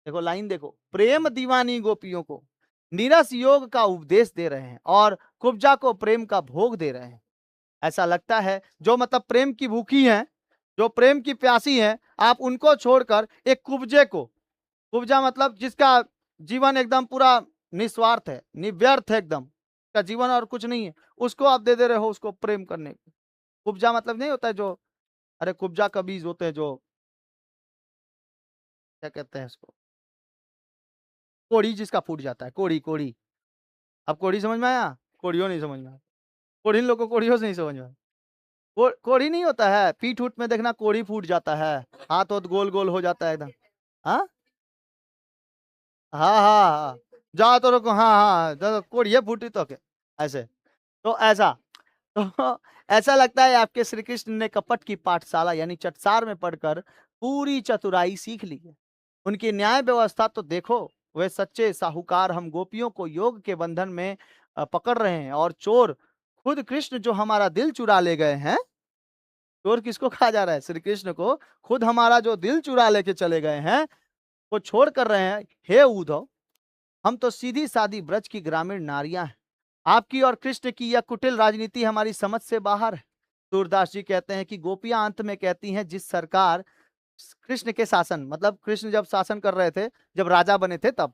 देखो लाइन देखो, प्रेम दीवानी गोपियों को नीरस योग का उपदेश दे रहे हैं और कुब्जा को प्रेम का भोग दे रहे हैं। ऐसा लगता है जो मतलब प्रेम की भूखी हैं, जो प्रेम की प्यासी हैं, आप उनको छोड़कर एक कुब्जे को, कुब्जा मतलब जिसका जीवन एकदम पूरा निस्वार्थ है, निव्यर्थ है एकदम, का जीवन और कुछ नहीं है, उसको आप दे रहे हो उसको प्रेम करने को। कुब्जा मतलब नहीं होता है जो, अरे कुब्जा का बीज होते हैं जो, क्या कहते हैं इसको, कोड़ी जिसका फूट जाता है, कोड़ी कोड़ी। अब कोड़ी समझ में आया? कोड़ियों नहीं समझ में आया, कोढ़ी लोग को कोड़ियों से नहीं समझ में आया। कोड़ी नहीं होता है, पीठ उठ में देखना कोड़ी फूट जाता है, हाथ वोथ गोल गोल हो जाता है एकदम। हाँ हाँ हाँ हाँ, जाओ तो रुको, हाँ हाँ, तो कोड़िए फूटी तो के ऐसे, तो ऐसा, तो ऐसा लगता है आपके श्री कृष्ण ने कपट की पाठशाला यानी चटसार में पढ़कर पूरी चतुराई सीख ली है। उनकी न्याय व्यवस्था तो देखो, वे सच्चे साहूकार हम गोपियों को योग के बंधन में पकड़ रहे हैं, और चोर खुद कृष्ण जो हमारा दिल चुरा ले गए हैं। चोर किसको कहा जा रहा है? श्री कृष्ण को। खुद हमारा जो दिल चुरा लेके चले गए हैं, वो छोड़ कर रहे हैं। हे उद्धव, हम तो सीधी सादी ब्रज की ग्रामीण नारियां हैं, आपकी और कृष्ण की यह कुटिल राजनीति हमारी समझ से बाहर है। सूरदास जी कहते हैं कि गोपियां अंत में कहती हैं, जिस सरकार कृष्ण के शासन, मतलब कृष्ण जब शासन कर रहे थे, जब राजा बने थे तब,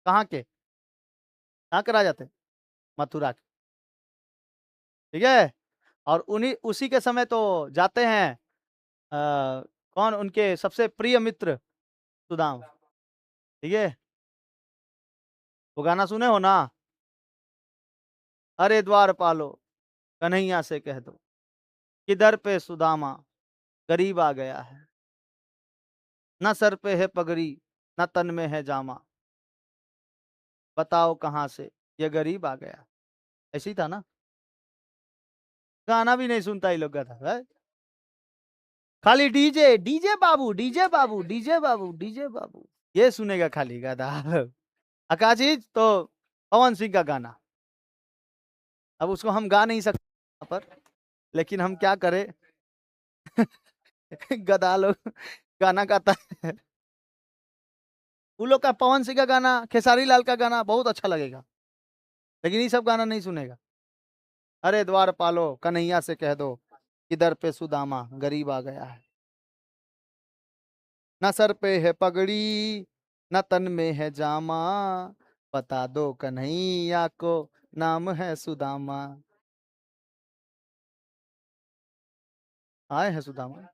कहाँ के, कहाँ के राजा थे? मथुरा के। ठीक है, और उन्हीं उसी के समय तो जाते हैं कौन, उनके सबसे प्रिय मित्र सुदाम। ठीक है, वो गाना सुने हो ना, अरे द्वार पालो कन्हैया से कह दो, किधर पे सुदामा गरीब आ गया है, न सर पे है पगड़ी न तन में है जामा, बताओ कहाँ से ये गरीब आ गया। ऐसे ही था ना, गाना भी नहीं सुनता ये लोग का था है? खाली डीजे डीजे बाबू डीजे बाबू डीजे बाबू डीजे बाबू, ये सुनेगा खाली गाना। अकाशी तो पवन सिंह का गाना, अब उसको हम गा नहीं सकते यहाँ पर, लेकिन हम क्या करें। गधा लोग गाना गाता है। उन लोग का पवन सिंह का गाना, खेसारी लाल का गाना बहुत अच्छा लगेगा, लेकिन ये सब गाना नहीं सुनेगा। अरे द्वार पालो कन्हैया से कह दो, इधर पे सुदामा गरीब आ गया है, न सर पे है पगड़ी न तन में है जामा, बता दो कन्हैया को नाम है सुदामा। आए हैं सुदामा,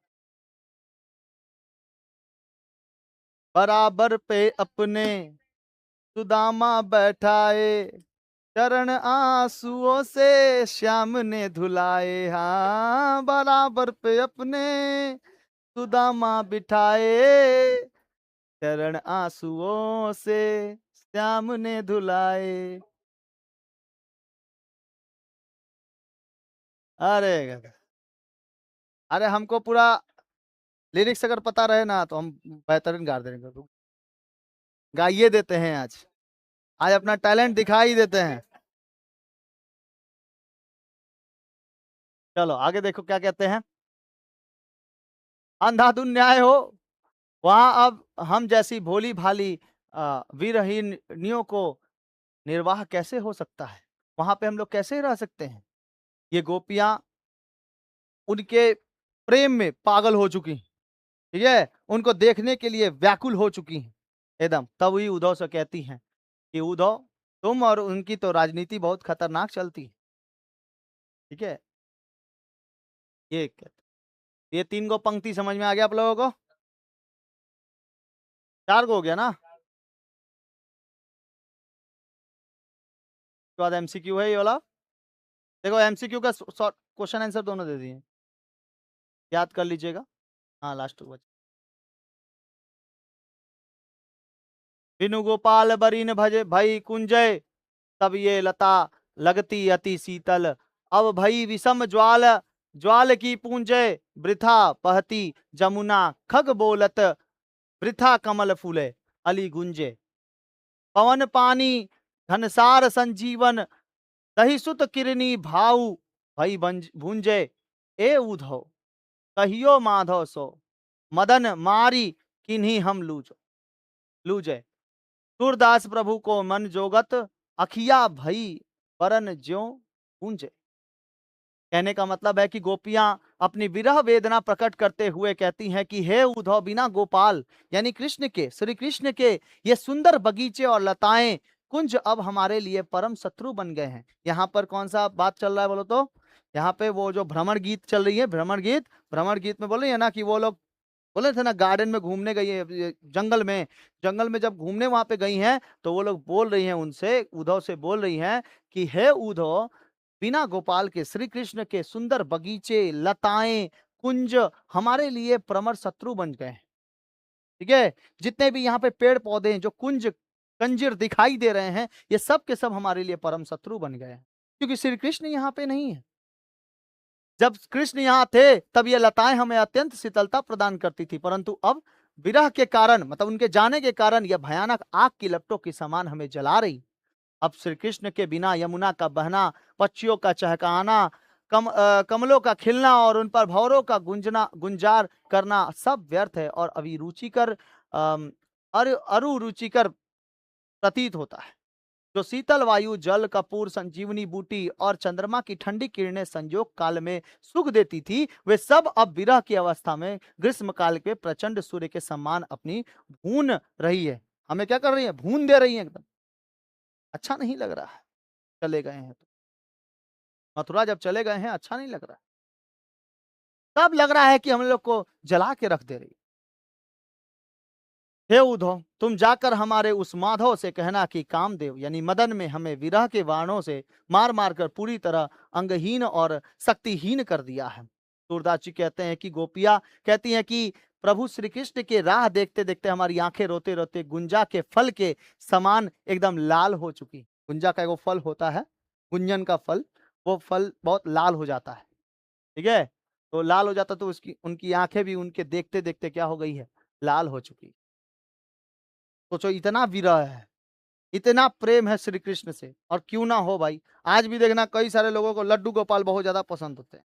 बराबर पे अपने सुदामा बैठाए, चरण आंसुओं से श्याम ने धुलाए। हाँ, बराबर पे अपने सुदामा बिठाए, चरण आंसुओं से श्याम ने धुलाए। अरे गधा, अरे हमको पूरा लिरिक्स अगर पता रहे ना तो हम बेहतरीन गा देंगे, गाइए देते हैं आज, आज अपना टैलेंट दिखाई देते हैं। चलो आगे देखो क्या कहते हैं। अंधाधुन न्याय हो, वहां अब हम जैसी भोली भाली वीरहीनियों को निर्वाह कैसे हो सकता है? वहां पे हम लोग कैसे रह सकते हैं? ये गोपियां उनके प्रेम में पागल हो चुकी हैं, ठीक है, उनको देखने के लिए व्याकुल हो चुकी हैं एकदम। तब ही उद्धव से कहती हैं कि उद्धव, तुम और उनकी तो राजनीति बहुत खतरनाक चलती है। ठीक है, ये 3 गो पंक्ति समझ में आ गया आप लोगों को? 4 गो हो गया ना? उसके बाद एमसीक्यू है ये वाला। देखो एमसीक्यू का शॉर्ट क्वेश्चन आंसर दोनों दे दिए, याद कर लीजिएगा। हाँ लास्ट बच, बिनु गोपाल बरीन भजे भई कुंजय, तब ये लता लगती अति शीतल, अब भई विषम ज्वाल ज्वाल की पूंजय, वृथा बहती जमुना खग बोलत, वृथा कमल फूले अली गुंजे, पवन पानी घनसार संजीवन, दही सुत किरनी भाऊ भई भुंजे, ए उधो कहियो माधव सो, मदन मारी किन्हीं हम लूजो लूजे। सूरदास प्रभु को मन जोगत, अखिया भई बरन ज्यों गूंजे। कहने का मतलब है कि गोपियां अपनी विरह वेदना प्रकट करते हुए कहती हैं कि हे उद्धव, बिना गोपाल यानी कृष्ण के, श्री कृष्ण के ये सुंदर बगीचे और लताएं कुंज अब हमारे लिए परम शत्रु बन गए हैं। यहाँ पर कौन सा बात चल रहा है बोलो तो? यहाँ पे वो जो भ्रमण गीत चल रही है, भ्रमण गीत में बोल रही है ना कि वो लोग बोले थे ना गार्डन में घूमने गई है, जंगल में जब घूमने वहां पे गई हैं तो वो लोग बोल रही हैं उनसे, उद्धव से बोल रही हैं कि हे उद्धव, बिना गोपाल के, श्री कृष्ण के सुंदर बगीचे, लताएं, कुंज हमारे लिए प्रमर शत्रु बन गए हैं। ठीक है, जितने भी यहाँ पे पेड़ पौधे हैं, जो कुंज कंजीर दिखाई दे रहे हैं, ये सब के सब हमारे लिए परम शत्रु बन गए हैं, क्योंकि श्री कृष्ण यहाँ पे नहीं है। जब कृष्ण यहाँ थे तब ये लताएं हमें अत्यंत शीतलता प्रदान करती थी, परंतु अब विरह के कारण, मतलब उनके जाने के कारण, यह भयानक आग की लपटों के समान हमें जला रही। अब श्री कृष्ण के बिना यमुना का बहना, पक्षियों का चहकाना, कमलों का खिलना और उन पर भंवरों का गुंजार करना सब व्यर्थ है और अभी रुचिकर अरु रुचिकर प्रतीत होता है। जो शीतल वायु, जल, कपूर, संजीवनी बूटी और चंद्रमा की ठंडी किरणें संयोग काल में सुख देती थी, वे सब अब विरह की अवस्था में ग्रीष्म काल के प्रचंड सूर्य के समान अपनी भून रही है। हमें क्या कर रही है? भून दे रही है एकदम। अच्छा नहीं लग रहा है। चले गए हैं तो, मथुरा जब चले गए हैं अच्छा नहीं लग रहा है। तब लग रहा है कि हम लोग को जला के रख दे रही। हे उद्धव, तुम जाकर हमारे उस माधव से कहना कि कामदेव यानी मदन में हमें विरह के बाणों से मार मार कर पूरी तरह अंगहीन और शक्तिहीन कर दिया है। सूरदास जी कहते हैं कि गोपियां कहती हैं कि प्रभु श्री कृष्ण के राह देखते देखते हमारी आंखें रोते रोते गुंजा के फल के समान एकदम लाल हो चुकी। गुंजा का वो फल होता है, गुंजन का फल, वो फल बहुत लाल हो जाता है। ठीक है, तो लाल हो जाता तो उसकी उनकी आंखें भी उनके देखते देखते क्या हो गई है? लाल हो चुकी। सोचो, इतना विरह है, इतना प्रेम है श्री कृष्ण से। और क्यों ना हो भाई, आज भी देखना कई सारे लोगों को लड्डू गोपाल बहुत ज्यादा पसंद होते हैं।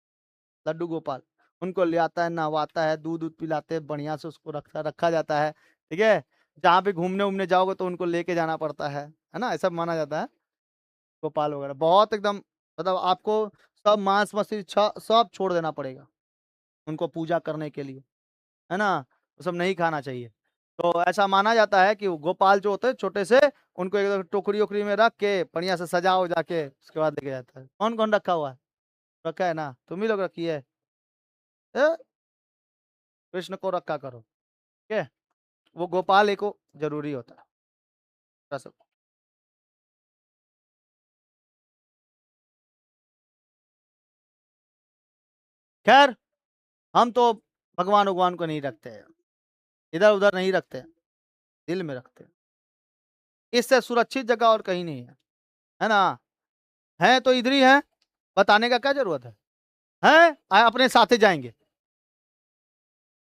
लड्डू गोपाल उनको ले आता है, नहवाता है, दूध दूध पिलाते हैं, बढ़िया से उसको रखा रखा जाता है। ठीक है, जहाँ पे घूमने उमने जाओगे तो उनको लेके जाना पड़ता है ना, ऐसा माना जाता है। गोपाल वगैरह बहुत एकदम, मतलब आपको सब मांस मछली सब छोड़ देना पड़ेगा उनको पूजा करने के लिए, है ना, वो सब नहीं खाना चाहिए। तो ऐसा माना जाता है कि वो गोपाल जो होते हैं छोटे से, उनको एक टोकरी ओकरी में रख के बढ़िया से सजा हो जाके उसके बाद लेके जाता है। कौन कौन रखा हुआ है? रखा है ना, तुम ही लोग रखी है। ए, कृष्ण को रखा करो। ठीक है, वो गोपाल एक को जरूरी होता है। बस। खैर, हम तो भगवान भगवान को नहीं रखते हैं, इधर उधर नहीं रखते हैं, दिल में रखते हैं। इससे सुरक्षित जगह और कहीं नहीं है ना। है तो इधर ही है, बताने का क्या जरूरत है? अपने साथ ही जाएंगे।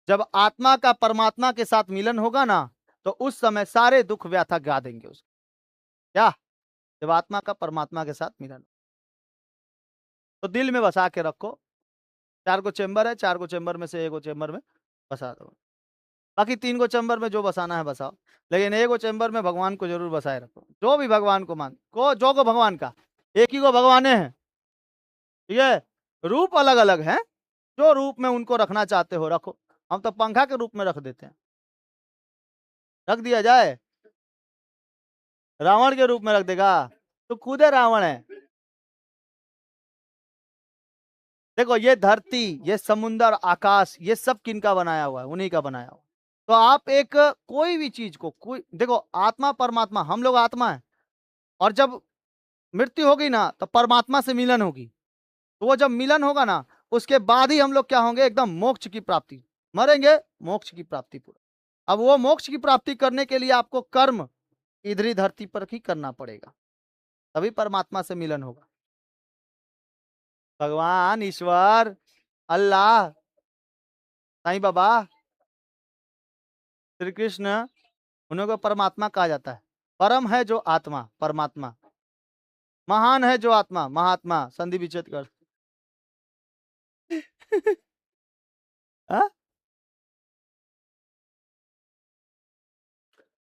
जब आत्मा का परमात्मा के साथ मिलन होगा ना, तो उस समय सारे दुख व्याथा गा देंगे उसको। क्या? जब आत्मा का परमात्मा के साथ मिलन, तो दिल में बसा के रखो। 4 गो चेम्बर है, 4 गो चेम्बर में से 1 गो चेम्बर में बसा दो। बाकी 3 गो चेम्बर में जो बसाना है बसाओ, लेकिन 1 गो चेम्बर में भगवान को जरूर बसाए रखो। जो भी भगवान को मान को, जो को भगवान का, एक ही को भगवान है। ठीक है, रूप अलग अलग है, जो रूप में उनको रखना चाहते हो रखो। हम तो पंखा के रूप में रख देते हैं। रख दिया जाए, रावण के रूप में रख देगा तो खुद है रावण है। देखो, ये धरती, ये समुंदर, आकाश, ये सब किनका बनाया हुआ है? उन्हीं का बनाया हुआ। तो आप एक कोई भी चीज को, कोई देखो, आत्मा परमात्मा, हम लोग आत्मा है, और जब मृत्यु होगी ना तो परमात्मा से मिलन होगी। तो वो जब मिलन होगा ना, उसके बाद ही हम लोग क्या होंगे? एकदम मोक्ष की प्राप्ति। मरेंगे, मोक्ष की प्राप्ति पूरा। अब वो मोक्ष की प्राप्ति करने के लिए आपको कर्म इधरी धरती पर ही करना पड़ेगा, तभी परमात्मा से मिलन होगा। भगवान, ईश्वर, अल्लाह, साईं बाबा, श्री कृष्ण, उन्हीं को परमात्मा कहा जाता है। परम है जो आत्मा, परमात्मा। महान है जो आत्मा, महात्मा, संधि विच्छेद कर। हाँ?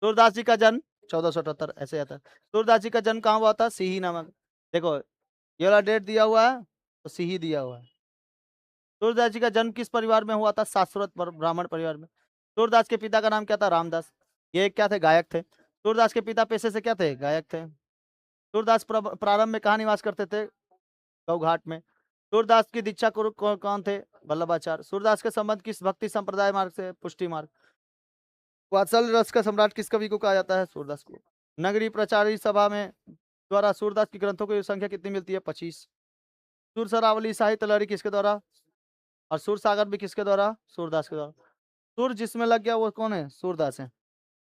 सूरदास जी का जन्म 1478 ऐसे आता है। सूरदास जी का जन्म कहाँ हुआ था? सीही नामक, देखो ये वाला डेट दिया हुआ है तो सीही दिया हुआ है। सूरदास जी का जन्म किस परिवार में हुआ था? सारस्वत ब्राह्मण परिवार में। सूरदास के पिता का नाम क्या था? रामदास। ये क्या थे? गायक थे। सूरदास के पिता पेशे से क्या थे? गायक थे। सूरदास प्रारंभ में कहाँ निवास करते थे? गौघाट में। सूरदास की दीक्षा गुरु कौन थे? वल्लभाचार्य। सूरदास के संबंध किस भक्ति संप्रदाय मार्ग से? पुष्टि मार्ग। वात्सल्य रस का सम्राट किस कवि को कहा जाता है? सूरदास को। नगरी प्रचारी सभा में द्वारा सूरदास की ग्रंथों की संख्या कितनी मिलती है? 25। सुर सरावली साहित्य लहरी किसके द्वारा? और सुर सागर भी किसके द्वारा? सूरदास के द्वारा। सुर जिसमें लग गया वो कौन है? सूरदास है।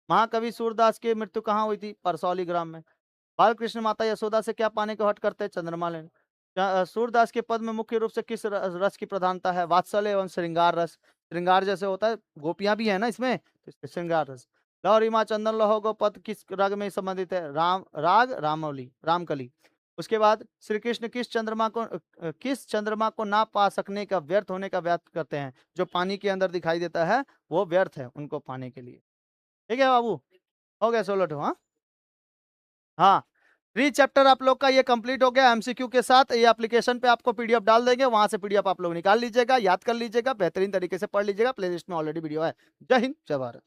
महाकवि सूरदास की मृत्यु कहाँ हुई थी? परसौली ग्राम में। बालकृष्ण माता यशोदा से क्या पाने को हट करते? चंद्रमा लेने। सूरदास के पद में मुख्य रूप से किस रस की प्रधानता है? वात्सल्य एवं श्रृंगार रस। श्रृंगार जैसे होता है, गोपियां भी है ना इसमें, तो इसमें श्रृंगार रस। लौरी माँ चंदन लहोगो पद किस राग में संबंधित है? राग रामौली, रामकली। उसके बाद श्री कृष्ण किस चंद्रमा को ना पा सकने का, व्यर्थ होने का व्यर्थ करते हैं? जो पानी के अंदर दिखाई देता है वो व्यर्थ है उनको पाने के लिए। ठीक है बाबू, हो गया 16। हाँ हाँ, 3 चैप्टर आप लोग का ये कंप्लीट हो गया एमसीक्यू के साथ। ये एप्लीकेशन पे आपको पीडीएफ डाल देंगे, वहां से पीडीएफ आप लोग निकाल लीजिएगा, याद कर लीजिएगा, बेहतरीन तरीके से पढ़ लीजिएगा। प्लेलिस्ट में ऑलरेडी वीडियो है। जय हिंद, जय भारत।